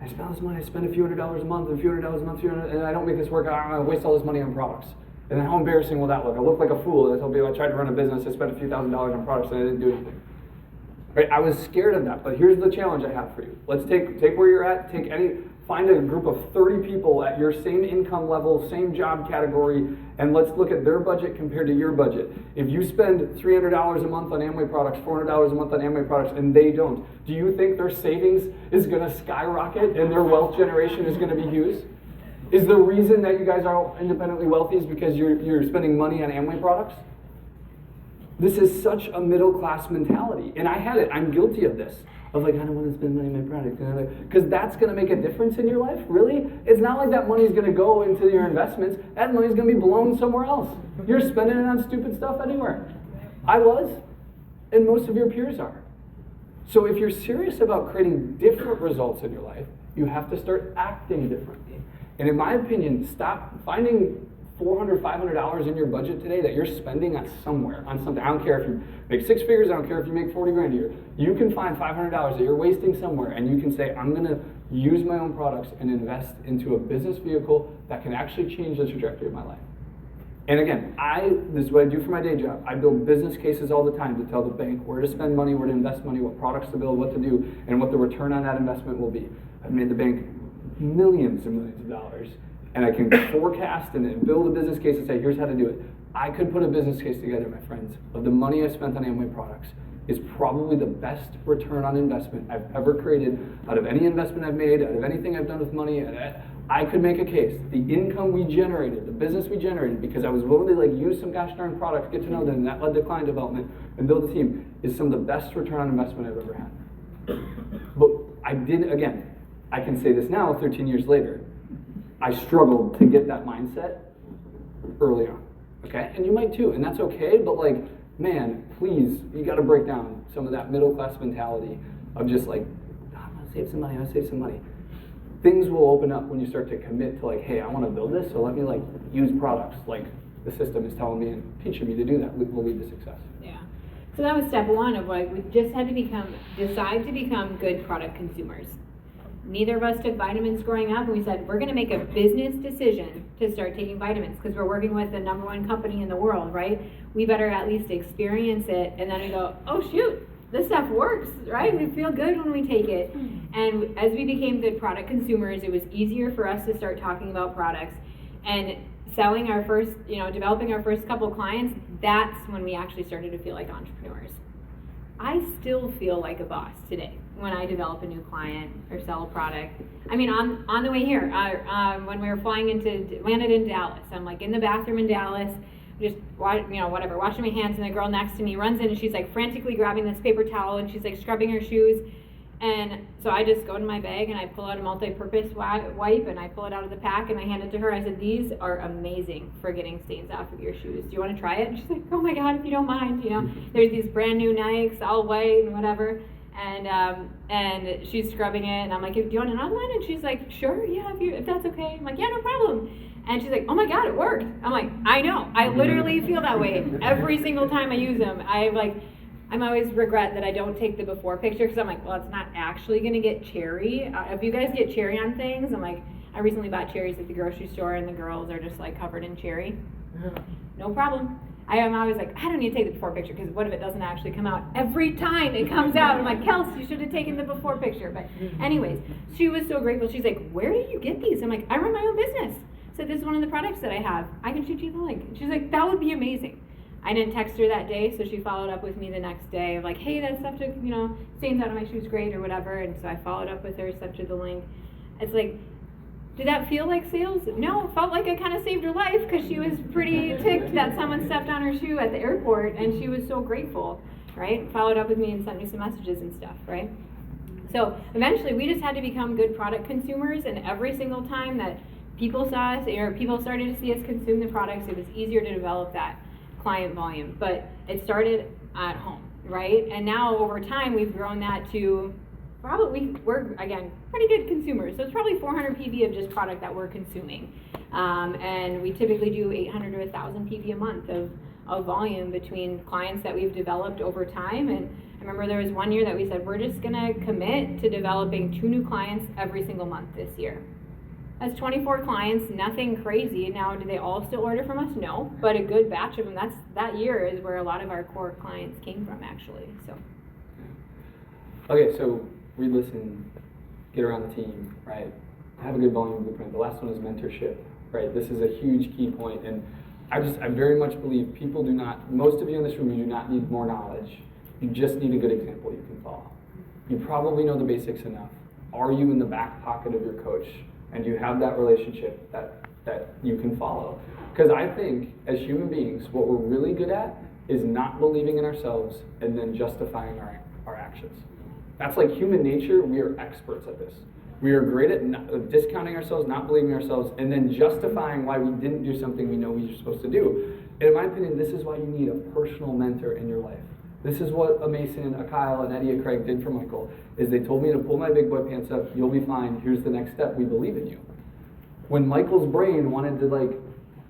I spend all this money. I spend a few $100s a month, and a few $100s a month, and I don't make this work. I'm gonna waste all this money on products. And then how embarrassing will that look? I look like a fool. I told people I tried to run a business. I spent a few $1,000s on products, and I didn't do anything. Right? I was scared of that. But here's the challenge I have for you. Let's take where you're at. Find a group of 30 people at your same income level, same job category, and let's look at their budget compared to your budget. If you spend $300 a month on Amway products, $400 a month on Amway products, and they don't, do you think their savings is going to skyrocket and their wealth generation is going to be huge? Is the reason that you guys are all independently wealthy is because you're spending money on Amway products? This is such a middle class mentality, and I had it. I'm guilty of this. Of I don't want to spend money on my product. Because that's going to make a difference in your life, really? It's not like that money's going to go into your investments. That money's going to be blown somewhere else. You're spending it on stupid stuff anywhere. I was, and most of your peers are. So if you're serious about creating different results in your life, you have to start acting differently. And in my opinion, stop finding $400, $500 in your budget today that you're spending on somewhere, on something. I don't care if you make 6 figures, I don't care if you make 40 grand a year. You can find $500 that you're wasting somewhere, and you can say, I'm gonna use my own products and invest into a business vehicle that can actually change the trajectory of my life. And again, this is what I do for my day job. I build business cases all the time to tell the bank where to spend money, where to invest money, what products to build, what to do, and what the return on that investment will be. I've made the bank millions and millions of dollars, and I can forecast and build a business case and say, here's how to do it. I could put a business case together, my friends, of the money I spent on Amway products is probably the best return on investment I've ever created out of any investment I've made, out of anything I've done with money. I could make a case. The income we generated, the business we generated, because I was willing to use some gosh darn products, get to know them, and that led to client development and build a team, is some of the best return on investment I've ever had. But I didn't, again, I can say this now, 13 years later, I struggled to get that mindset early on, okay? And you might too, and that's okay, but man, please, you gotta break down some of that middle class mentality of just I'm gonna save some money, I'm gonna save some money. Things will open up when you start to commit to hey, I wanna build this, so let me use products like the system is telling me and teaching me to do that will lead to success. Yeah. So that was step one of we just had to decide to become good product consumers. Neither of us took vitamins growing up, and we said, we're gonna make a business decision to start taking vitamins because we're working with the #1 company in the world, right? We better at least experience it, and then we go, oh shoot, this stuff works, right? We feel good when we take it. And as we became good product consumers, it was easier for us to start talking about products and selling our first, developing our first couple clients. That's when we actually started to feel like entrepreneurs. I still feel like a boss today when I develop a new client or sell a product. I mean, on the way here, when we were landed in Dallas, I'm in the bathroom in Dallas, just washing my hands, and the girl next to me runs in and she's frantically grabbing this paper towel and she's scrubbing her shoes. And so I just go to my bag and I pull out a multi-purpose wipe and I pull it out of the pack and I hand it to her. I said, these are amazing for getting stains off of your shoes. Do you want to try it? And she's like, oh my God, if you don't mind, There's these brand new Nikes, all white and whatever. And she's scrubbing it and I'm like, do you want another one? And she's like, sure, yeah, if that's okay. I'm like, yeah, no problem. And she's like, oh my God, it worked. I'm like, I know. I literally feel that way every single time I use them. I'm always regret that I don't take the before picture because I'm like, well, it's not actually going to get cherry. If you guys get cherry on things, I'm like, I recently bought cherries at the grocery store and the girls are just covered in cherry. No problem. I'm always like, I don't need to take the before picture because what if it doesn't actually come out? Every time it comes out, I'm like, Kelsey, you should have taken the before picture. But anyways, she was so grateful. She's like, where do you get these? I'm like, I run my own business. So this is one of the products that I have. I can shoot you the link. She's like, that would be amazing. I didn't text her that day, so she followed up with me the next day of hey, that stuff took, stains out of my shoes great or whatever. And so I followed up with her, sent her the link. It's did that feel like sales? No, it felt like I kind of saved her life because she was pretty ticked that someone stepped on her shoe at the airport and she was so grateful, right? Followed up with me and sent me some messages and stuff, right? So eventually we just had to become good product consumers, and every single time that people saw us or people started to see us consume the products, it was easier to develop that client volume. But it started at home, right? And now over time we've grown that to we're again pretty good consumers. So it's probably 400 PV of just product that we're consuming. And we typically do 800 to 1,000 PV a month of volume between clients that we've developed over time. And I remember there was one year that we said, we're just gonna commit to developing 2 new clients every single month this year. That's 24 clients, nothing crazy. Now, do they all still order from us? No, but a good batch of them. That year is where a lot of our core clients came from, actually. So. Okay, so read, listen, get around the team, right? Have a good volume blueprint. The last one is mentorship, right? This is a huge key point, and I very much believe people do not. Most of you in this room, you do not need more knowledge. You just need a good example you can follow. You probably know the basics enough. Are you in the back pocket of your coach? And you have that relationship that you can follow. Because I think, as human beings, what we're really good at is not believing in ourselves and then justifying our actions. That's human nature. We are experts at this. We are great at discounting ourselves, not believing ourselves, and then justifying why we didn't do something we know we were supposed to do. And in my opinion, this is why you need a personal mentor in your life. This is what a Mason, a Kyle, an Eddie, a Craig did for Michael, is they told me to pull my big boy pants up, you'll be fine, here's the next step, we believe in you. When Michael's brain wanted to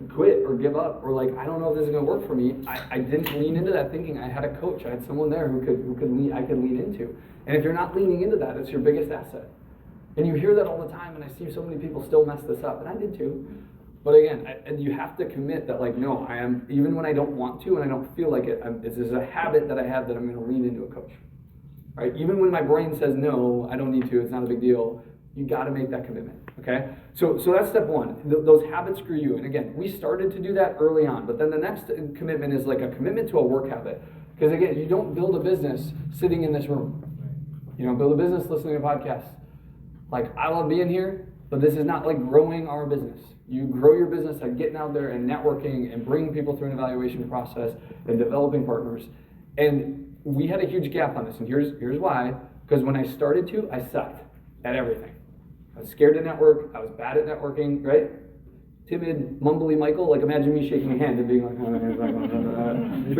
quit or give up, or like, I don't know if this is gonna work for me, I didn't lean into that thinking. I had a coach, I had someone there who I could lean into. And if you're not leaning into that, it's your biggest asset. And you hear that all the time, and I see so many people still mess this up, and I did too. But again, and you have to commit that, like, no, I am, even when I don't want to and I don't feel like it, this is a habit that I have that I'm gonna lean into a coach. Right? Even when my brain says no, I don't need to, it's not a big deal, you gotta make that commitment, okay? So that's step one. Those habits screw you. And again, we started to do that early on, but then the next commitment is like a commitment to a work habit. Because again, you don't build a business sitting in this room. You don't build a business listening to podcasts. Like, I love being here, but this is not like growing our business. You grow your business by getting out there and networking and bringing people through an evaluation process and developing partners. And we had a huge gap on this, and here's why. Because when I started to, I sucked at everything. I was scared to network, I was bad at networking, right? Timid, mumbly Michael, like imagine me shaking a hand and being like,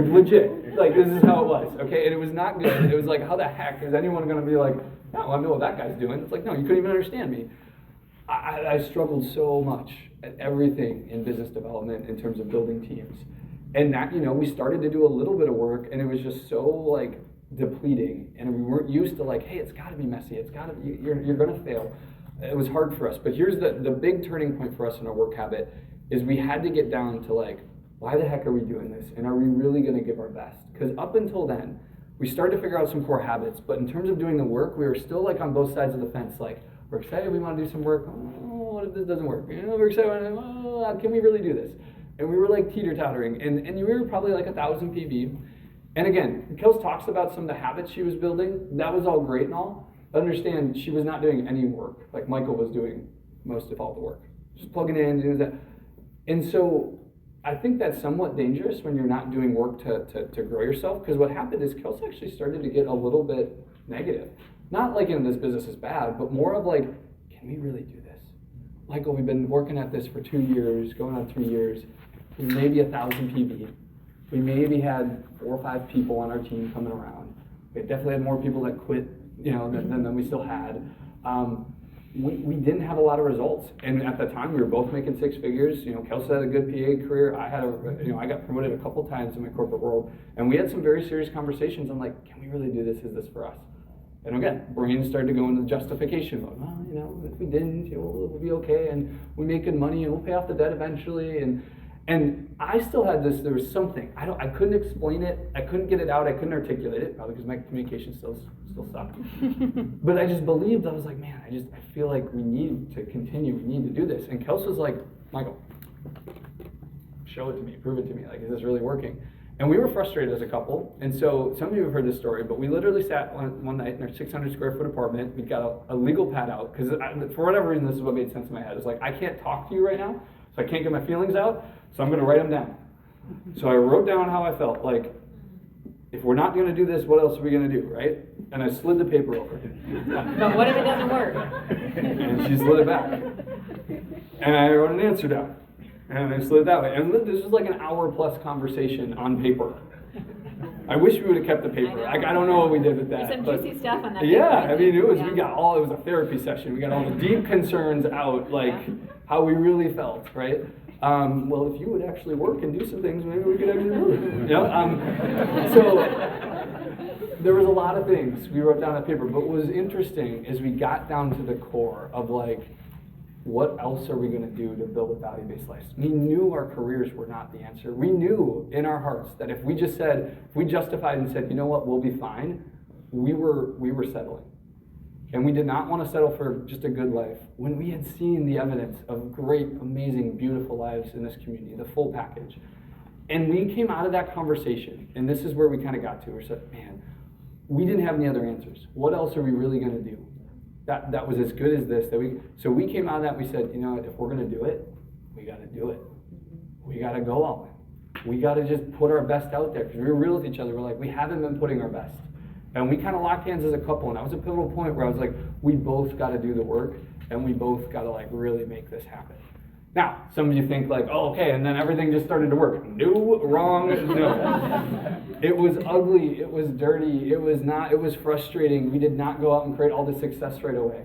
legit, like this is how it was, okay? And it was not good. It was like, how the heck is anyone gonna be like, no, I know what that guy's doing. It's like, no, you couldn't even understand me. I struggled so much at everything in business development in terms of building teams. And that, we started to do a little bit of work, and it was just so like depleting, and we weren't used to like, hey, it's gotta be messy, it's gotta be, you're gonna fail. It was hard for us, but here's the big turning point for us in our work habit is we had to get down to like, why the heck are we doing this? And are we really gonna give our best? Because up until then, we started to figure out some core habits, but in terms of doing the work, we were still like on both sides of the fence. Like, we're excited, we wanna do some work. Oh, what if this doesn't work? We're excited, can we really do this? And we were like teeter-tottering, and we were probably like 1,000 PV. And again, Kels talks about some of the habits she was building. That was all great and all. Understand, she was not doing any work. Like Michael was doing most of all the work. Just plugging in, doing that. And so I think that's somewhat dangerous when you're not doing work to grow yourself, because what happened is Kels actually started to get a little bit negative. Not like this business is bad, but more of like, can we really do this? Michael, we've been working at this for 2 years, going on 3 years. We maybe 1,000 PV. We maybe had 4 or 5 people on our team coming around. We definitely had more people that quit than we still had. We didn't have a lot of results, and at the time we were both making 6 figures. Kelsey had a good PA career. I got promoted a couple times in my corporate world, and we had some very serious conversations. I'm like, can we really do this? Is this for us? And again, brain started to go into justification mode. Well, if we didn't, we'll be okay, and we make good money, and we'll pay off the debt eventually. And I still had this. There was something I couldn't explain it. I couldn't get it out. I couldn't articulate it, probably because my communication still sucked. But I just believed. I was like, man, I feel like we need to continue. We need to do this. And Kelsey was like, Michael, show it to me, prove it to me. Like, is this really working? And we were frustrated as a couple. And so some of you have heard this story, but we literally sat one night in our 600 square foot apartment. We got a legal pad out because for whatever reason, this is what made sense in my head. It's like, I can't talk to you right now, so I can't get my feelings out. So I'm going to write them down. So I wrote down how I felt. Like, if we're not going to do this, what else are we going to do, right? And I slid the paper over. But what if it doesn't work? And she slid it back. And I wrote an answer down. And I slid it that way. And this was like an hour-plus conversation on paper. I wish we would have kept the paper. I don't know what we did with that. There's some juicy stuff on that paper. Yeah, paper. I mean, it was a therapy session. We got all the deep concerns out, like how we really felt, right? Well, if you would actually work and do some things, maybe we could actually do it. So there was a lot of things we wrote down on paper, but what was interesting is we got down to the core of like, what else are we going to do to build a value-based life? We knew our careers were not the answer. We knew in our hearts that if we justified and said, you know what, we'll be fine, we were settling. And we did not want to settle for just a good life when we had seen the evidence of great, amazing, beautiful lives in this community, the full package. And we came out of that conversation, and this is where we kind of got to. We said, man, we didn't have any other answers. What else are we really going to do? That was as good as this. So we came out of that and we said, you know what, if we're going to do it, we got to do it. We got to go all in. We got to just put our best out there, because we were real with each other. We're like, we haven't been putting our best. And we kind of locked hands as a couple, and that was a pivotal point where I was like, we both got to do the work, and we both got to like really make this happen. Now, some of you think like, oh, okay, and then everything just started to work. No, wrong, no. It was ugly, it was dirty, it was frustrating. We did not go out and create all the success right away.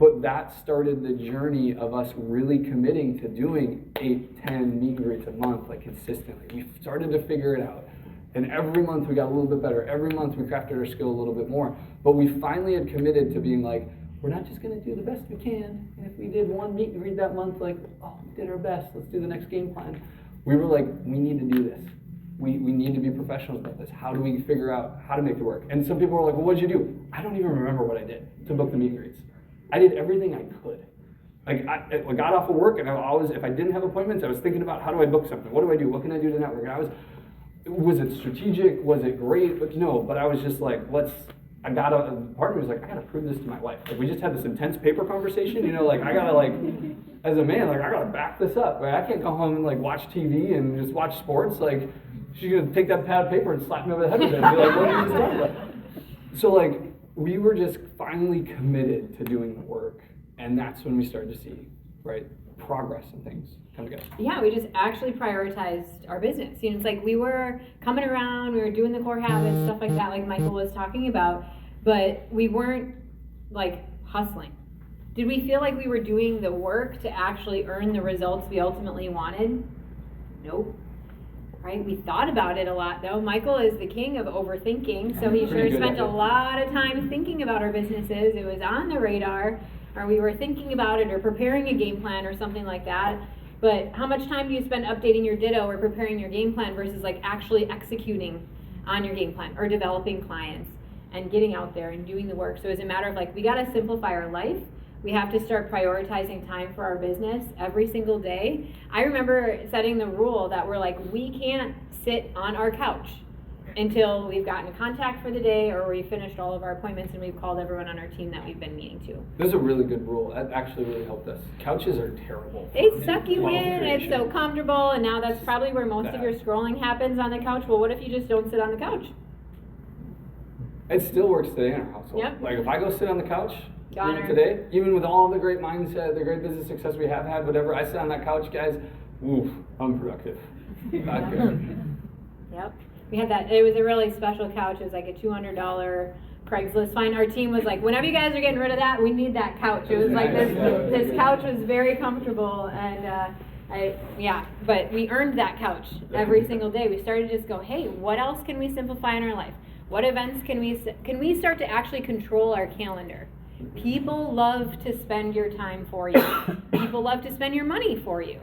But that started the journey of us really committing to doing 8, 10 meet and greets a month, like consistently. We started to figure it out. And every month we got a little bit better. Every month we crafted our skill a little bit more. But we finally had committed to being like, we're not just going to do the best we can. And if we did one meet and greet that month, like, oh, we did our best. Let's do the next game plan. We were like, we need to do this. We need to be professionals about this. How do we figure out how to make it work? And some people were like, well, what did you do? I don't even remember what I did to book the meet and greets. I did everything I could. Like, I got off of work, and I always, if I didn't have appointments, I was thinking about how do I book something? What do I do? What can I do to network? And was it strategic? Was it great? But no, but I was just like, part of me was like, I gotta prove this to my wife. Like, we just had this intense paper conversation, like, I gotta, like, as a man, like, I gotta back this up. Right? I can't come home and, like, watch TV and just watch sports. Like, she's gonna take that pad of paper and slap me over the head with it and be like, what are you just talking about? So, like, we were just finally committed to doing the work, and that's when we started to see, right, progress and things come together. Yeah, we just actually prioritized our business. It's like we were coming around, we were doing the core habits, stuff like that, like Michael was talking about, but we weren't, like, hustling. Did we feel like we were doing the work to actually earn the results we ultimately wanted? Nope. Right? We thought about it a lot, though. Michael is the king of overthinking, so he sure spent a lot of time thinking about our businesses. It was on the radar, or we were thinking about it, or preparing a game plan, or something like that. But how much time do you spend updating your ditto or preparing your game plan versus, like, actually executing on your game plan or developing clients and getting out there and doing the work? So it's a matter of, like, we got to simplify our life. We have to start prioritizing time for our business every single day. I remember setting the rule that we're like, we can't sit on our couch until we've gotten contact for the day or we've finished all of our appointments and we've called everyone on our team that we've been meeting to. This is a really good rule. That actually really helped us. Couches are terrible. They suck you in, it's so comfortable, and now that's probably where most of your scrolling happens, on the couch. Well, what if you just don't sit on the couch? It still works today in our household. Yep. Like, if I go sit on the couch, Goner. Today, even with all the great mindset, the great business success we have had, whatever, I sit on that couch, guys, oof, unproductive. Not good. Yep. We had that, it was a really special couch. It was like a $200 Craigslist find. Our team was like, whenever you guys are getting rid of that, we need that couch. It was like, this couch was very comfortable, and but we earned that couch every single day. We started to just go, hey, what else can we simplify in our life? What events can we start to actually control our calendar? People love to spend your time for you. People love to spend your money for you,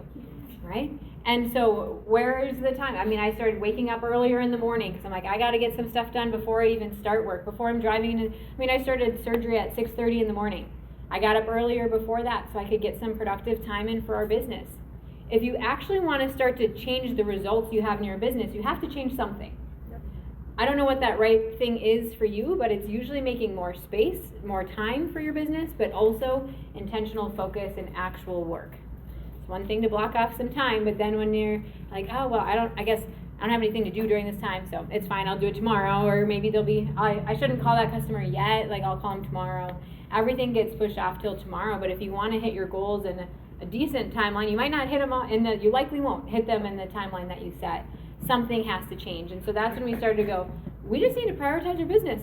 right? And so where is the time? I mean, I started waking up earlier in the morning because I'm like, I got to get some stuff done before I even start work, before I'm driving in. I started surgery at 6:30 in the morning. I got up earlier before that so I could get some productive time in for our business. If you actually want to start to change the results you have in your business, you have to change something. I don't know what that right thing is for you, but it's usually making more space, more time for your business, but also intentional focus and actual work. It's one thing to block off some time, but then when you're like, oh, well, I guess I don't have anything to do during this time, so it's fine, I'll do it tomorrow, or maybe I shouldn't call that customer yet, like I'll call them tomorrow. Everything gets pushed off till tomorrow, but if you want to hit your goals in a decent timeline, you might not hit them you likely won't hit them in the timeline that you set. Something has to change. And so that's when we started to go, we just need to prioritize our business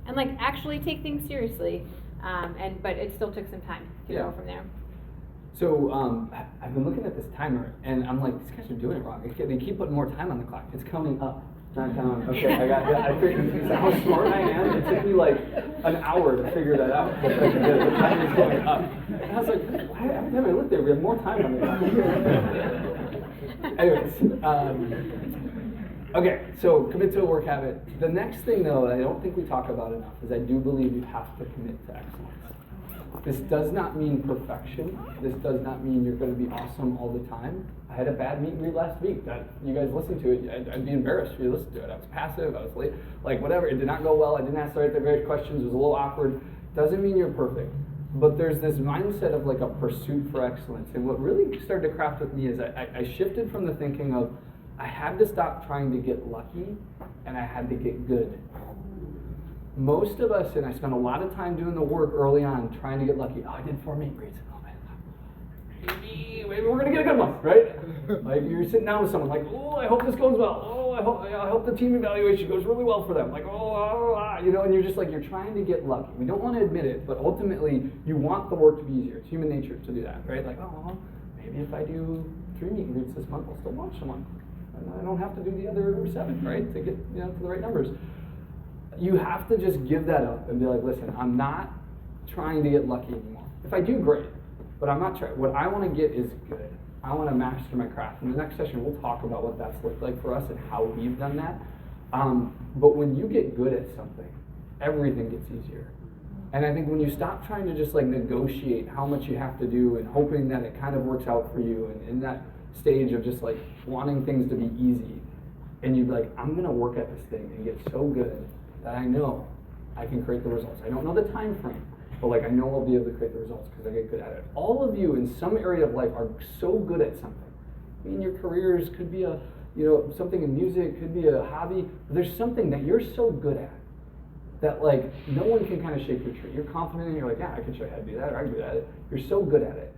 and, like, actually take things seriously. But it still took some time to go from there. So I've been looking at this timer, and I'm like, these guys are doing it wrong. They keep putting more time on the clock. It's coming up, not down. Okay, I figured how smart I am. It took me like an hour to figure that out. The timer's going up. And I was like, why, every time I look there, we have more time on the clock. Anyways, okay, so commit to a work habit. The next thing, though, I don't think we talk about enough is I do believe you have to commit to excellence. This does not mean perfection. This does not mean you're going to be awesome all the time. I had a bad meet and greet last week that you guys listened to it. I'd be embarrassed for you to listen to it. I was passive, I was late, like whatever. It did not go well. I didn't ask the right questions. It was a little awkward. Doesn't mean you're perfect. But there's this mindset of like a pursuit for excellence. And what really started to craft with me is I shifted from the thinking of I had to stop trying to get lucky and I had to get good. Most of us, and I spent a lot of time doing the work early on trying to get lucky. Oh, I did 4 meet and greets. Oh man, maybe we're going to get a good one, right? Like you're sitting down with someone like, oh, I hope this goes well. Oh, I hope the team evaluation goes really well for them. Like, you know, and you're just like, you're trying to get lucky. We don't want to admit it, but ultimately, you want the work to be easier. It's human nature to do that, right? Like, maybe if I do 3 meet and greets this month, I'll still launch someone. And I don't have to do the other 7, right, to get, you know, to the right numbers. You have to just give that up and be like, listen, I'm not trying to get lucky anymore. If I do, great, but I'm not trying. What I want to get is good. I want to master my craft. In the next session, we'll talk about what that's looked like for us and how we've done that. But when you get good at something, everything gets easier. And I think when you stop trying to just like negotiate how much you have to do and hoping that it kind of works out for you, and in that stage of just like wanting things to be easy, and you're like, I'm going to work at this thing and get so good that I know I can create the results. I don't know the time frame, but like I know I'll be able to create the results because I get good at it. All of you in some area of life are so good at something. I mean, your careers could be a, you know, something in music, could be a hobby. But there's something that you're so good at that like no one can kind of shake your tree. You're confident and you're like, yeah, I can show you how to do that, or I'm good at it. You're so good at it.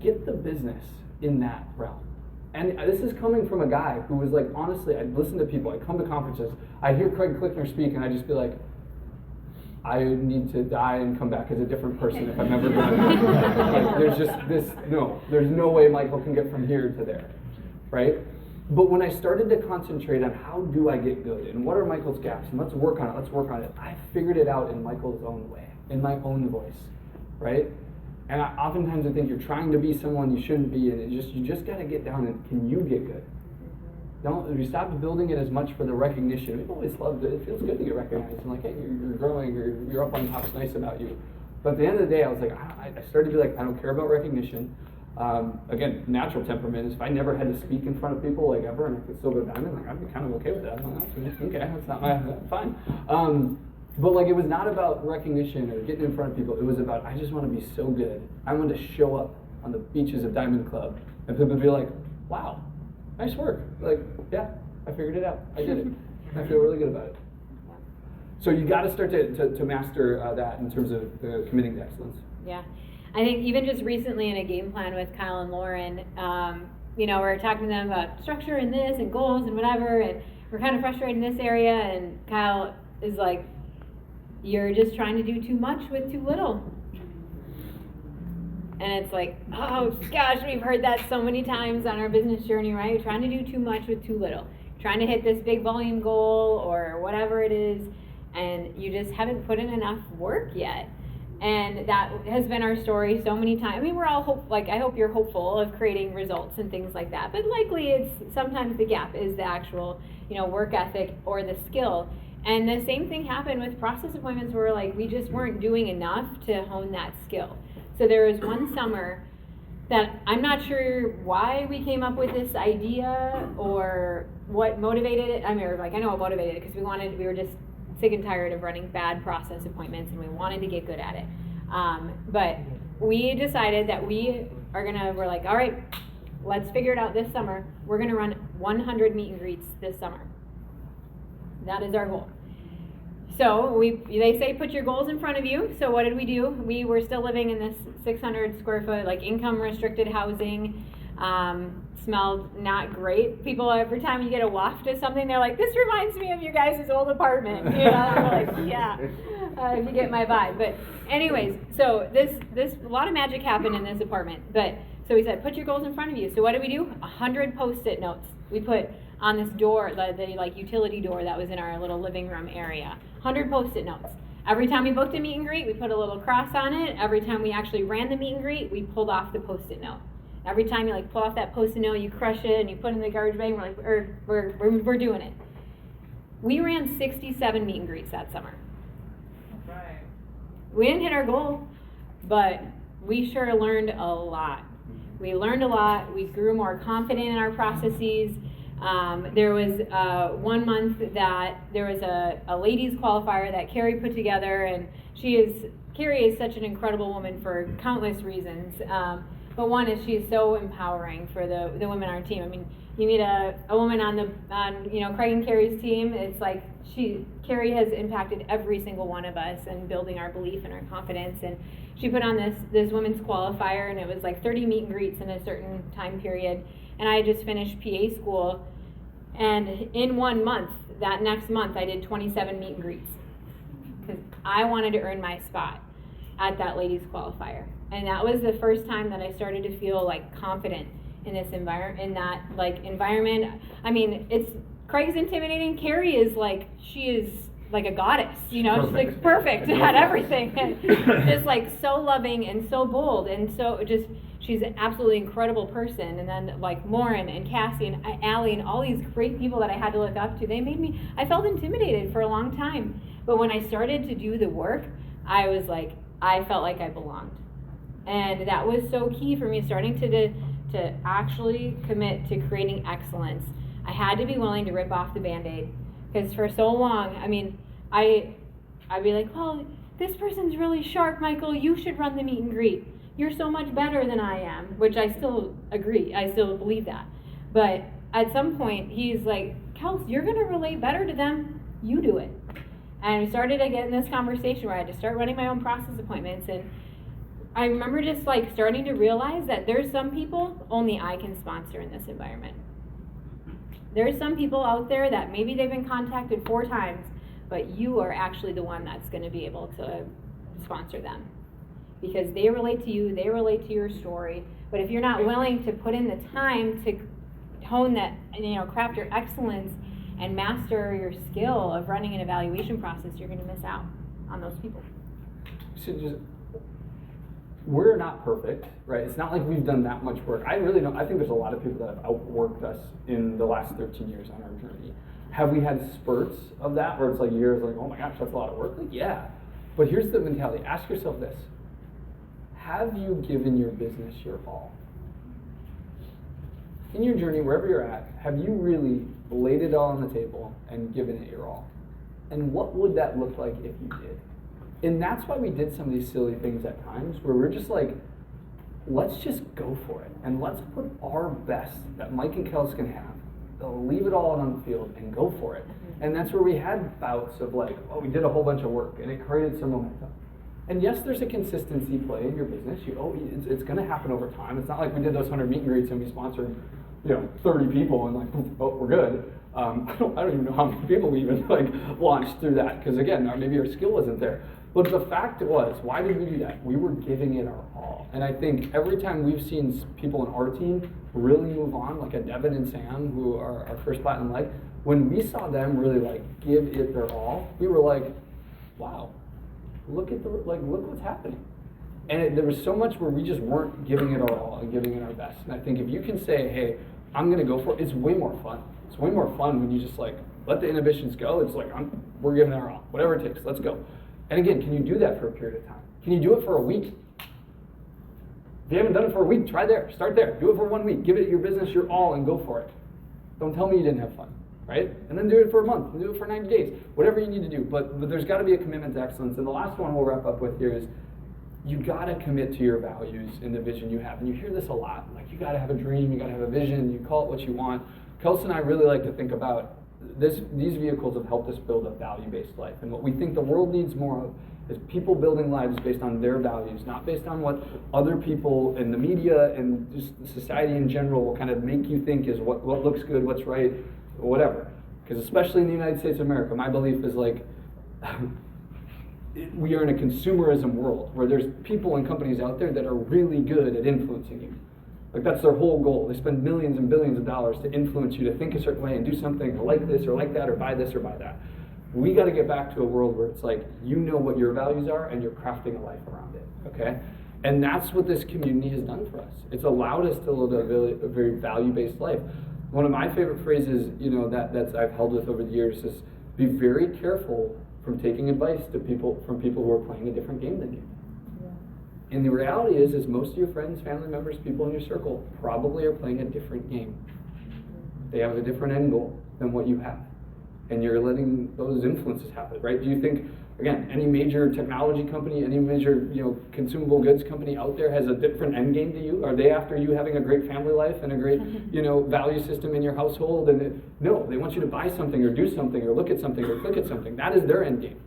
Get the business in that realm. And this is coming from a guy who was like, honestly, I'd listen to people, I'd come to conferences, I'd hear Craig Klickner speak, and I'd just be like, I need to die and come back as a different person if I'm ever going to. Like, there's just this, there's no way Michael can get from here to there, right? But when I started to concentrate on how do I get good and what are Michael's gaps and let's work on it, I figured it out in Michael's own way, in my own voice, right? And oftentimes I think you're trying to be someone you shouldn't be, and you just got to get down and can you get good? We stopped building it as much for the recognition. We've always loved it. It feels good to get recognized. And like, hey, you're growing, you're up on top, it's nice about you. But at the end of the day, I was like, I started to be like, I don't care about recognition. Again, natural temperament is if I never had to speak in front of people like ever and I could still go diamond, like I'd be kind of okay with that. I'm like, okay, that's not my, fine. But like it was not about recognition or getting in front of people. It was about, I just want to be so good. I want to show up on the beaches of Diamond Club and people would be like, wow, nice work. Like, yeah, I figured it out. I did it. I feel really good about it. So you got to start to master that in terms of committing to excellence. Yeah. I think even just recently in a game plan with Kyle and Lauren, we're talking to them about structure and this and goals and whatever, and we're kind of frustrated in this area, and Kyle is like, you're just trying to do too much with too little. And it's like, oh gosh, we've heard that so many times on our business journey, right? You're trying to do too much with too little. Trying to hit this big volume goal or whatever it is, and you just haven't put in enough work yet. And that has been our story so many times. I mean, we're all I hope you're hopeful of creating results and things like that. But likely it's sometimes the gap is the actual, work ethic or the skill. And the same thing happened with process appointments where we just weren't doing enough to hone that skill. So there was one summer that I'm not sure why we came up with this idea or what motivated it. I mean, I know what motivated it because we were just sick and tired of running bad process appointments and we wanted to get good at it. But we decided that we're like, all right, let's figure it out this summer. We're gonna run 100 meet and greets this summer. That is our goal. So they say put your goals in front of you. So what did we do? We were still living in this 600 square foot, income restricted housing. Smelled not great. People, every time you get a waft of something, they're like, this reminds me of your guys' old apartment. We're like, yeah, if you get my vibe. But anyways, so this a lot of magic happened in this apartment. But so we said, put your goals in front of you. So what did we do? 100 Post-it notes. We put on this door, the utility door that was in our little living room area. 100 Post-it notes. Every time we booked a meet and greet, we put a little cross on it. Every time we actually ran the meet and greet, we pulled off the Post-it note. Every time you pull off that Post-it note, you crush it and you put it in the garbage bag. And we're doing it. We ran 67 meet and greets that summer. Right. We didn't hit our goal, but we sure learned a lot. We learned a lot. We grew more confident in our processes. There was 1 month that there was a ladies qualifier that Carrie put together, and Carrie is such an incredible woman for countless reasons. But one is she's so empowering for the women on our team. I mean, you meet a woman on Craig and Carrie's team. It's like Carrie has impacted every single one of us and building our belief and our confidence. And she put on this women's qualifier, and it was 30 meet and greets in a certain time period. And I had just finished PA school, And in 1 month, that next month, I did 27 meet and greets because I wanted to earn my spot at that ladies qualifier. And that was the first time that I started to feel like confident in this environment, in that like environment. I mean, Craig's intimidating. Carrie is like, she is like a goddess, you know, she's like perfect at everything. And just like so loving and so bold and so just, she's an absolutely incredible person. And then like Lauren and Cassie and Allie and all these great people that I had to look up to, I felt intimidated for a long time. But when I started to do the work, I felt like I belonged. And that was so key for me, starting to actually commit to creating excellence. I had to be willing to rip off the Band-Aid, because for so long, I mean, I'd be like, well, this person's really sharp, Michael, you should run the meet and greet. You're so much better than I am, which I still agree, I still believe that. But at some point, he's like, Kelsey, you're gonna relate better to them, you do it. And we started to get in this conversation where I had to start running my own process appointments, and I remember just like starting to realize that there's some people only I can sponsor in this environment. There's some people out there that maybe they've been contacted 4 times, but you are actually the one that's going to be able to sponsor them. Because they relate to you, they relate to your story. But if you're not willing to put in the time to hone that, you know, craft your excellence and master your skill of running an evaluation process, you're going to miss out on those people. So we're not perfect, right? It's not like we've done that much work. I really don't. I think there's a lot of people that have outworked us in the last 13 years on our journey. Have we had spurts of that where it's like years like, oh my gosh, that's a lot of work? Like, yeah. But here's the mentality. Ask yourself this. Have you given your business your all? In your journey, wherever you're at, have you really laid it all on the table and given it your all? And what would that look like if you did? And that's why we did some of these silly things at times where we're just like, let's just go for it. And let's put our best that Mike and Kelsey can have. They'll leave it all on the field and go for it. And that's where we had bouts of like, oh, we did a whole bunch of work and it created some momentum. And yes, there's a consistency play in your business. It's going to happen over time. It's not like we did those 100 meet and greets and we sponsored, 30 people and like, oh, we're good. I don't even know how many people we even like launched through that because again, maybe our skill wasn't there. But the fact was, why did we do that? We were giving it our all. And I think every time we've seen people on our team really move on, like a Devin and Sam, who are our first platinum leg, when we saw them really like give it their all, we were like, wow, look what's happening. And there was so much where we just weren't giving it our all and giving it our best. And I think if you can say, hey, I'm gonna go for it, it's way more fun. It's way more fun when you just like let the inhibitions go. It's like we're giving it our all, whatever it takes, let's go. And again, can you do that for a period of time? Can you do it for a week? If you haven't done it for a week, try there. Start there. Do it for 1 week. Give it your business your all and go for it. Don't tell me you didn't have fun, right? And then do it for a month. And do it for 90 days. Whatever you need to do. But there's got to be a commitment to excellence. And the last one we'll wrap up with here is you got to commit to your values and the vision you have. And you hear this a lot. Like you got to have a dream. You got to have a vision. You call it what you want. Kelsey and I really like to think about these vehicles have helped us build a value-based life. And what we think the world needs more of is people building lives based on their values, not based on what other people in the media and just society in general will kind of make you think is what looks good, what's right, whatever. Because especially in the United States of America, my belief is like, we are in a consumerism world where there's people and companies out there that are really good at influencing you. Like that's their whole goal. They spend millions and billions of dollars to influence you to think a certain way and do something or like this or like that or buy this or buy that. We got to get back to a world where it's like you know what your values are and you're crafting a life around it, okay? And that's what this community has done for us. It's allowed us to live a very value-based life. One of my favorite phrases, that I've held with over the years is be very careful from taking advice from people who are playing a different game than you. And the reality is most of your friends, family members, people in your circle probably are playing a different game. They have a different end goal than what you have. And you're letting those influences happen, right? Do you think, again, any major technology company, any major, consumable goods company out there has a different end game to you? Are they after you having a great family life and a great, value system in your household? And no, they want you to buy something or do something or look at something or click at something. That is their end game.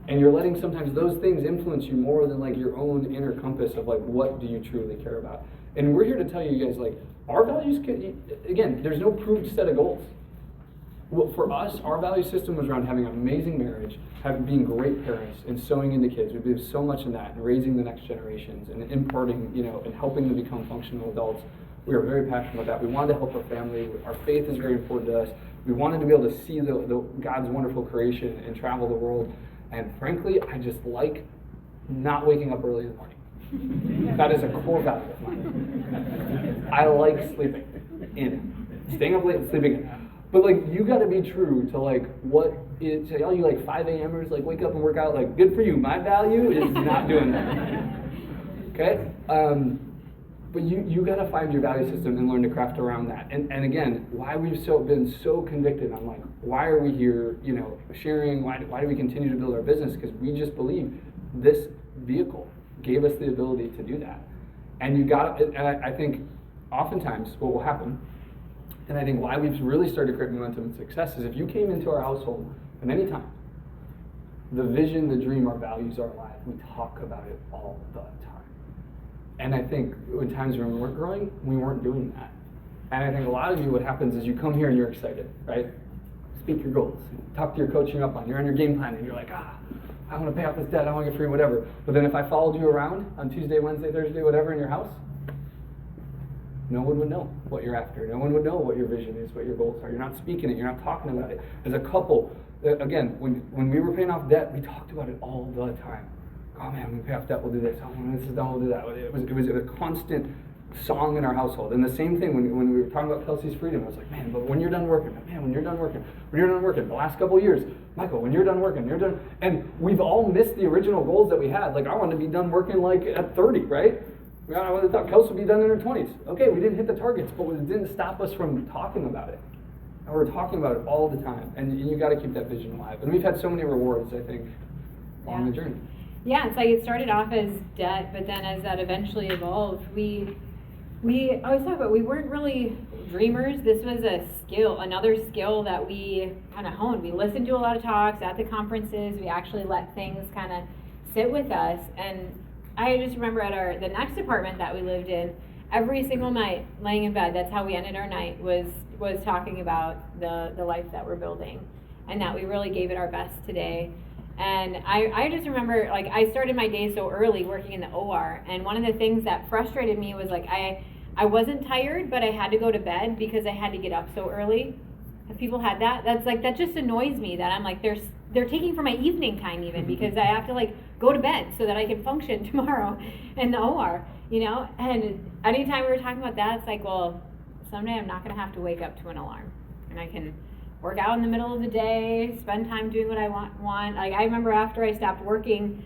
And you're letting sometimes those things influence you more than like your own inner compass of like, what do you truly care about? And we're here to tell you guys, like, our values, again, there's no proved set of goals. Well, for us, our value system was around having an amazing marriage, being great parents, and sowing into kids. We believe so much in that, and raising the next generations, and imparting, and helping them become functional adults. We are very passionate about that. We wanted to help our family. Our faith is very important to us. We wanted to be able to see the God's wonderful creation and travel the world. And frankly, I just like not waking up early in the morning. That is a core value of mine. I like sleeping in, staying up late and sleeping in. But like, you got to be true to like what is. All you like 5 a.m.ers like wake up and work out. Like, good for you. My value is not doing that. Okay. But you got to find your value system and learn to craft around that. And again, why we've been so convicted on like, why are we here, sharing, why do we continue to build our business? Because we just believe this vehicle gave us the ability to do that. And I think oftentimes what will happen, and I think why we've really started creating momentum and success, is if you came into our household at any time, the vision, the dream, our values are alive. We talk about it all the time. And I think in times when we weren't growing, we weren't doing that. And I think a lot of you, what happens is you come here and you're excited, right? Speak your goals. Talk to your coach you're up on. You're on your game plan and you're like, I want to pay off this debt. I want to get free, whatever. But then if I followed you around on Tuesday, Wednesday, Thursday, whatever in your house, no one would know what you're after. No one would know what your vision is, what your goals are. You're not speaking it. You're not talking about it. As a couple, again, when we were paying off debt, we talked about it all the time. Oh man, when we pay off debt, we'll do this. Oh, when this is done, we'll do that. It was a constant song in our household. And the same thing when we were talking about Kelsey's freedom, I was like, man, but when you're done working, the last couple of years, Michael, when you're done working, you're done. And we've all missed the original goals that we had. Like, I wanted to be done working like at 30, right? I thought Kelsey would be done in her 20s. Okay, we didn't hit the targets, but it didn't stop us from talking about it. And we're talking about it all the time. And you got to keep that vision alive. And we've had so many rewards, I think, along the journey. Yeah, it's like it started off as debt, but then as that eventually evolved, we always talk about we weren't really dreamers. This was a skill, another skill that we kind of honed. We listened to a lot of talks at the conferences. We actually let things kind of sit with us. And I just remember at the next apartment that we lived in, every single night, laying in bed, that's how we ended our night, was talking about the life that we're building, and that we really gave it our best today. And I just remember, like, I started my day so early working in the OR, and one of the things that frustrated me was, like, I wasn't tired, but I had to go to bed because I had to get up so early. Have people had that? That just annoys me, that I'm like, they're taking from my evening time even, because I have to, like, go to bed so that I can function tomorrow in the OR, And anytime we were talking about that, it's like, well, someday I'm not going to have to wake up to an alarm, and I can work out in the middle of the day, spend time doing what I want. Like, I remember after I stopped working,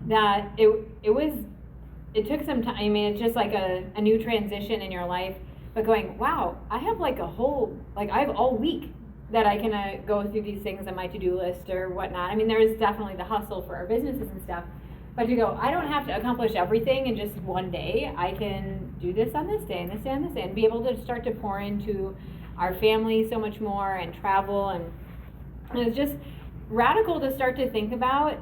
that it took some time. I mean, it's just like a new transition in your life, but going, wow, I have like I have all week that I can go through these things on my to-do list or whatnot. I mean, there is definitely the hustle for our businesses and stuff, but to go, I don't have to accomplish everything in just one day. I can do this on this day and this day and this day, and be able to start to pour into our family so much more, and travel, and it's just radical to start to think about,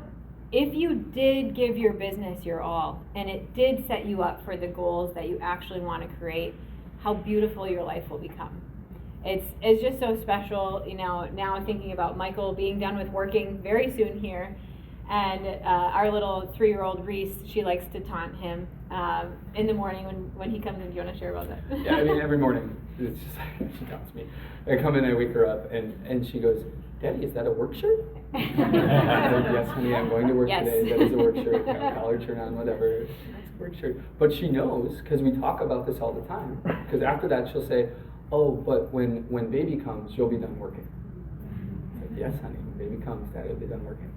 if you did give your business your all, and it did set you up for the goals that you actually want to create, how beautiful your life will become. It's just so special, now thinking about Michael being done with working very soon here, and our little 3-year-old Reese, she likes to taunt him in the morning when he comes in. Do you want to share about that? Yeah, I mean, every morning, it's just, she taunts me. I come in, I wake her up, and she goes, Daddy, is that a work shirt? I'm like, yes, honey, I'm going to work today. That is a work shirt. Collared shirt on, whatever. It's a work shirt. But she knows, because we talk about this all the time. Because after that, she'll say, oh, but when baby comes, you'll be done working. It's like, yes, honey, when baby comes, Daddy will be done working.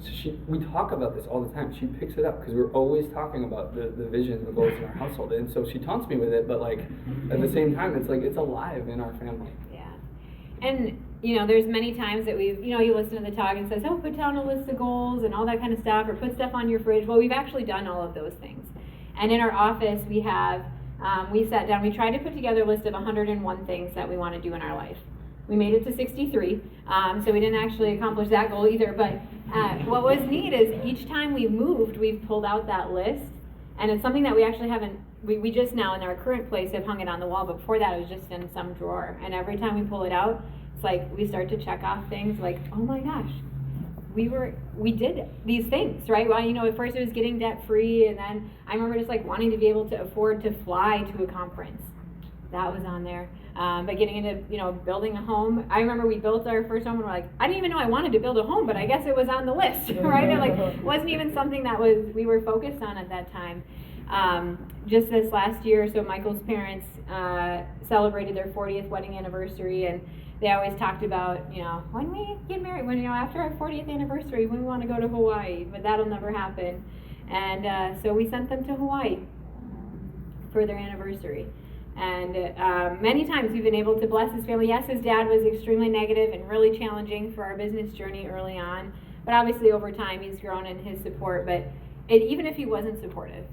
So we talk about this all the time. She picks it up because we're always talking about the vision, the goals in our household. And so she taunts me with it, but like at the same time, it's like it's alive in our family. Yeah. And there's many times that we've, you listen to the talk and says, oh, put down a list of goals and all that kind of stuff, or put stuff on your fridge. Well, we've actually done all of those things. And in our office, we have, we sat down, we tried to put together a list of 101 things that we want to do in our life. We made it to 63, so we didn't actually accomplish that goal either. But what was neat is each time we moved, we've pulled out that list, and it's something that we actually haven't, we just now in our current place have hung it on the wall, but before that it was just in some drawer. And every time we pull it out, like we start to check off things like, oh my gosh, we did these things, right? Well, at first it was getting debt free, and then I remember just like wanting to be able to afford to fly to a conference. That was on there. But getting into, building a home. I remember we built our first home and we're like, I didn't even know I wanted to build a home, but I guess it was on the list, right? It wasn't even something that we were focused on at that time. Just this last year, so Michael's parents celebrated their 40th wedding anniversary, and they always talked about, when we get married, after our 40th anniversary, when we want to go to Hawaii, but that'll never happen. And so we sent them to Hawaii for their anniversary. And many times we've been able to bless his family. Yes, his dad was extremely negative and really challenging for our business journey early on, but obviously over time he's grown in his support. But even if he wasn't supportive,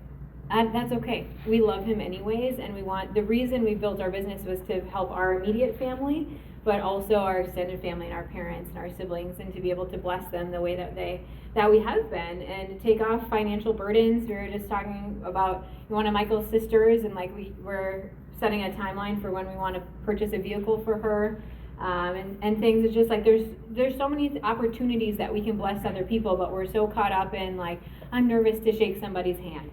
that's okay. We love him anyways, and the reason we built our business was to help our immediate family, but also our extended family and our parents and our siblings, and to be able to bless them the way that we have been, and to take off financial burdens. We were just talking about one of Michael's sisters, and like we're setting a timeline for when we want to purchase a vehicle for her, and things. It's just like there's so many opportunities that we can bless other people, but we're so caught up in like, I'm nervous to shake somebody's hand.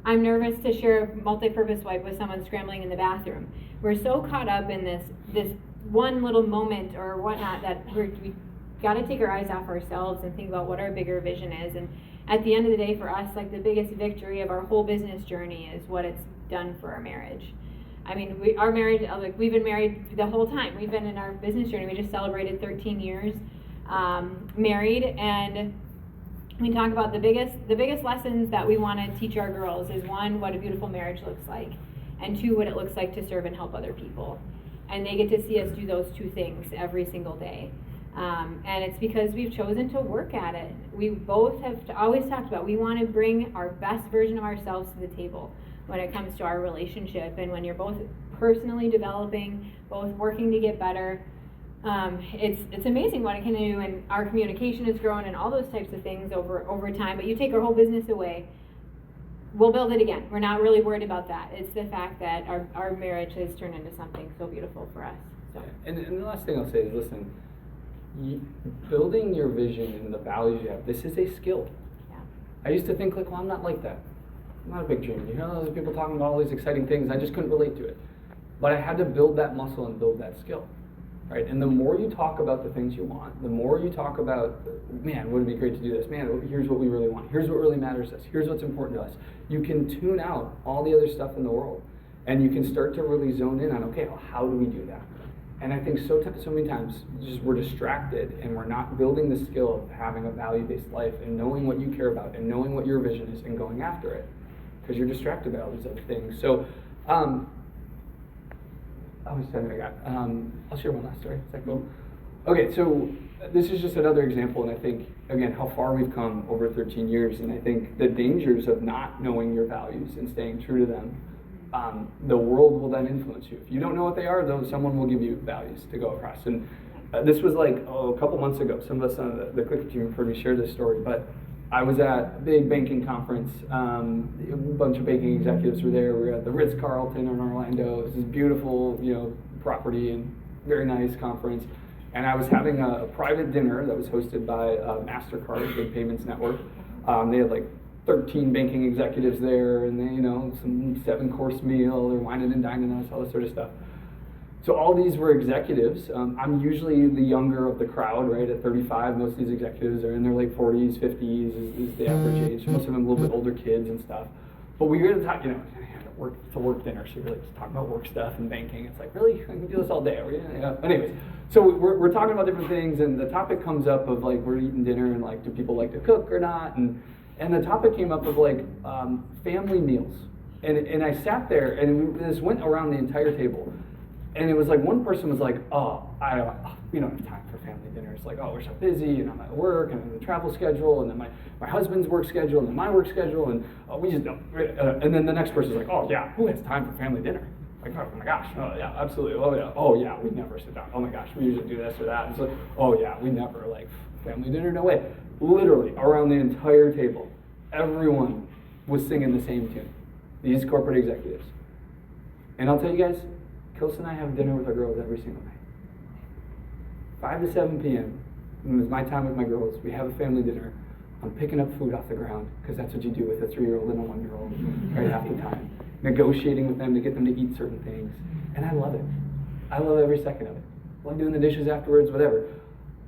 I'm nervous to share a multi-purpose wipe with someone scrambling in the bathroom. We're so caught up in this one little moment or whatnot that we got to take our eyes off ourselves and think about what our bigger vision is. And at the end of the day, for us, like the biggest victory of our whole business journey is what it's done for our marriage. I mean, our marriage, like we've been married the whole time. We've been in our business journey. We just celebrated 13 years married, and we talk about the biggest lessons that we want to teach our girls is, one, what a beautiful marriage looks like, and two, what it looks like to serve and help other people. And they get to see us do those two things every single day. And it's because we've chosen to work at it. We both have always talked about we want to bring our best version of ourselves to the table when it comes to our relationship. And when you're both personally developing, both working to get better, it's amazing what it can do, and our communication has grown and all those types of things over time. But you take our whole business away, we'll build it again. We're not really worried about that. It's the fact that our marriage has turned into something so beautiful for us. So. And the last thing I'll say is, listen, building your vision and the values you have, this is a skill. Yeah. I used to think, like, well, I'm not like that. I'm not a big dreamer. Those people talking about all these exciting things. I just couldn't relate to it. But I had to build that muscle and build that skill. Right? And the more you talk about the things you want, the more you talk about, man, would it be great to do this? Man, here's what we really want. Here's what really matters to us. Here's what's important to us. You can tune out all the other stuff in the world, and you can start to really zone in on, okay, well, how do we do that? And I think so many times we're distracted, and we're not building the skill of having a value-based life and knowing what you care about and knowing what your vision is and going after it, because you're distracted by all these other things. So, how much time have I got? I'll share one last story. Is that cool? Okay, so this is just another example, and I think, again, how far we've come over 13 years, and I think the dangers of not knowing your values and staying true to them. The world will then influence you. If you don't know what they are, though, someone will give you values to go across. And this was like a couple months ago. Some of us on the Clicker team have heard me share this story, but I was at a big banking conference. A bunch of banking executives were there. We were at the Ritz-Carlton in Orlando. It was this beautiful, property and very nice conference. And I was having a private dinner that was hosted by MasterCard, big payments network. They had like 13 banking executives there, and they, some 7-course meal. They're wining and dining us, all this sort of stuff. So all these were executives. I'm usually the younger of the crowd, right? At 35, most of these executives are in their late 40s, 50s is the average age. Most of them a little bit older kids and stuff. But we were going to talk, it's a work dinner, so you're really just talking about work stuff and banking. It's like, really? I can do this all day. Anyways, so we're talking about different things, and the topic comes up of like, we're eating dinner, and like, do people like to cook or not? And the topic came up of like family meals. And I sat there, and this went around the entire table. And it was like, one person was like, we don't have time for family dinner. It's like, we're so busy, and I'm at work, and the travel schedule, and then my husband's work schedule, and then my work schedule, and we just don't. And then the next person's like, oh yeah, who has time for family dinner? Like, oh my gosh, oh yeah, absolutely, oh yeah, we never sit down. Oh my gosh, we usually do this or that. It's like, oh yeah, we never, like, family dinner, no way. Literally, around the entire table, everyone was singing the same tune. These corporate executives. And I'll tell you guys, Kelsey and I have dinner with our girls every single night. 5 to 7 p.m. It was my time with my girls. We have a family dinner. I'm picking up food off the ground, because that's what you do with a 3-year-old and a 1-year-old, right, half the time. Negotiating with them to get them to eat certain things. And I love it. I love every second of it. I love doing the dishes afterwards, whatever.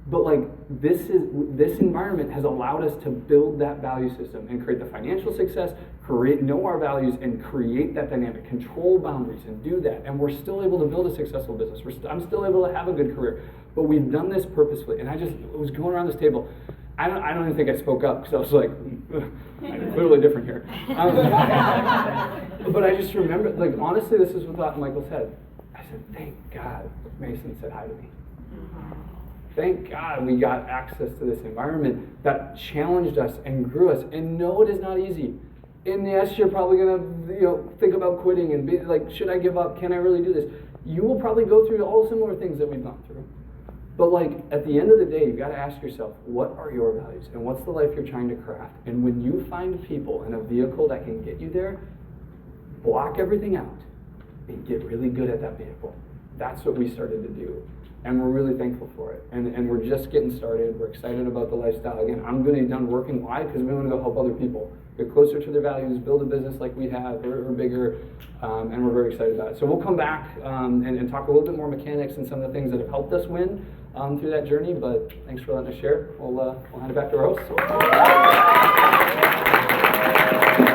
But like, this environment has allowed us to build that value system and create the financial success, know our values, and create that dynamic, control boundaries, and do that. And we're still able to build a successful business. I'm still able to have a good career. But we've done this purposefully. And I was going around this table. I don't even think I spoke up, because I was like, I'm clearly different here. But I just remember, like, honestly, this is what Michael said. I said, thank God Mason said hi to me. Thank God we got access to this environment that challenged us and grew us. And no, it is not easy. And yes, you're probably gonna, think about quitting and be like, should I give up? Can I really do this? You will probably go through all similar things that we've gone through. But like, at the end of the day, you've got to ask yourself, what are your values and what's the life you're trying to craft? And when you find people in a vehicle that can get you there, block everything out and get really good at that vehicle. That's what we started to do. And we're really thankful for it. And we're just getting started. We're excited about the lifestyle. Again, I'm going to be done working. Why? Because we want to go help other people get closer to their values, build a business like we have, or bigger, and we're very excited about it. So we'll come back and talk a little bit more mechanics and some of the things that have helped us win through that journey. But thanks for letting us share. We'll hand it back to our host.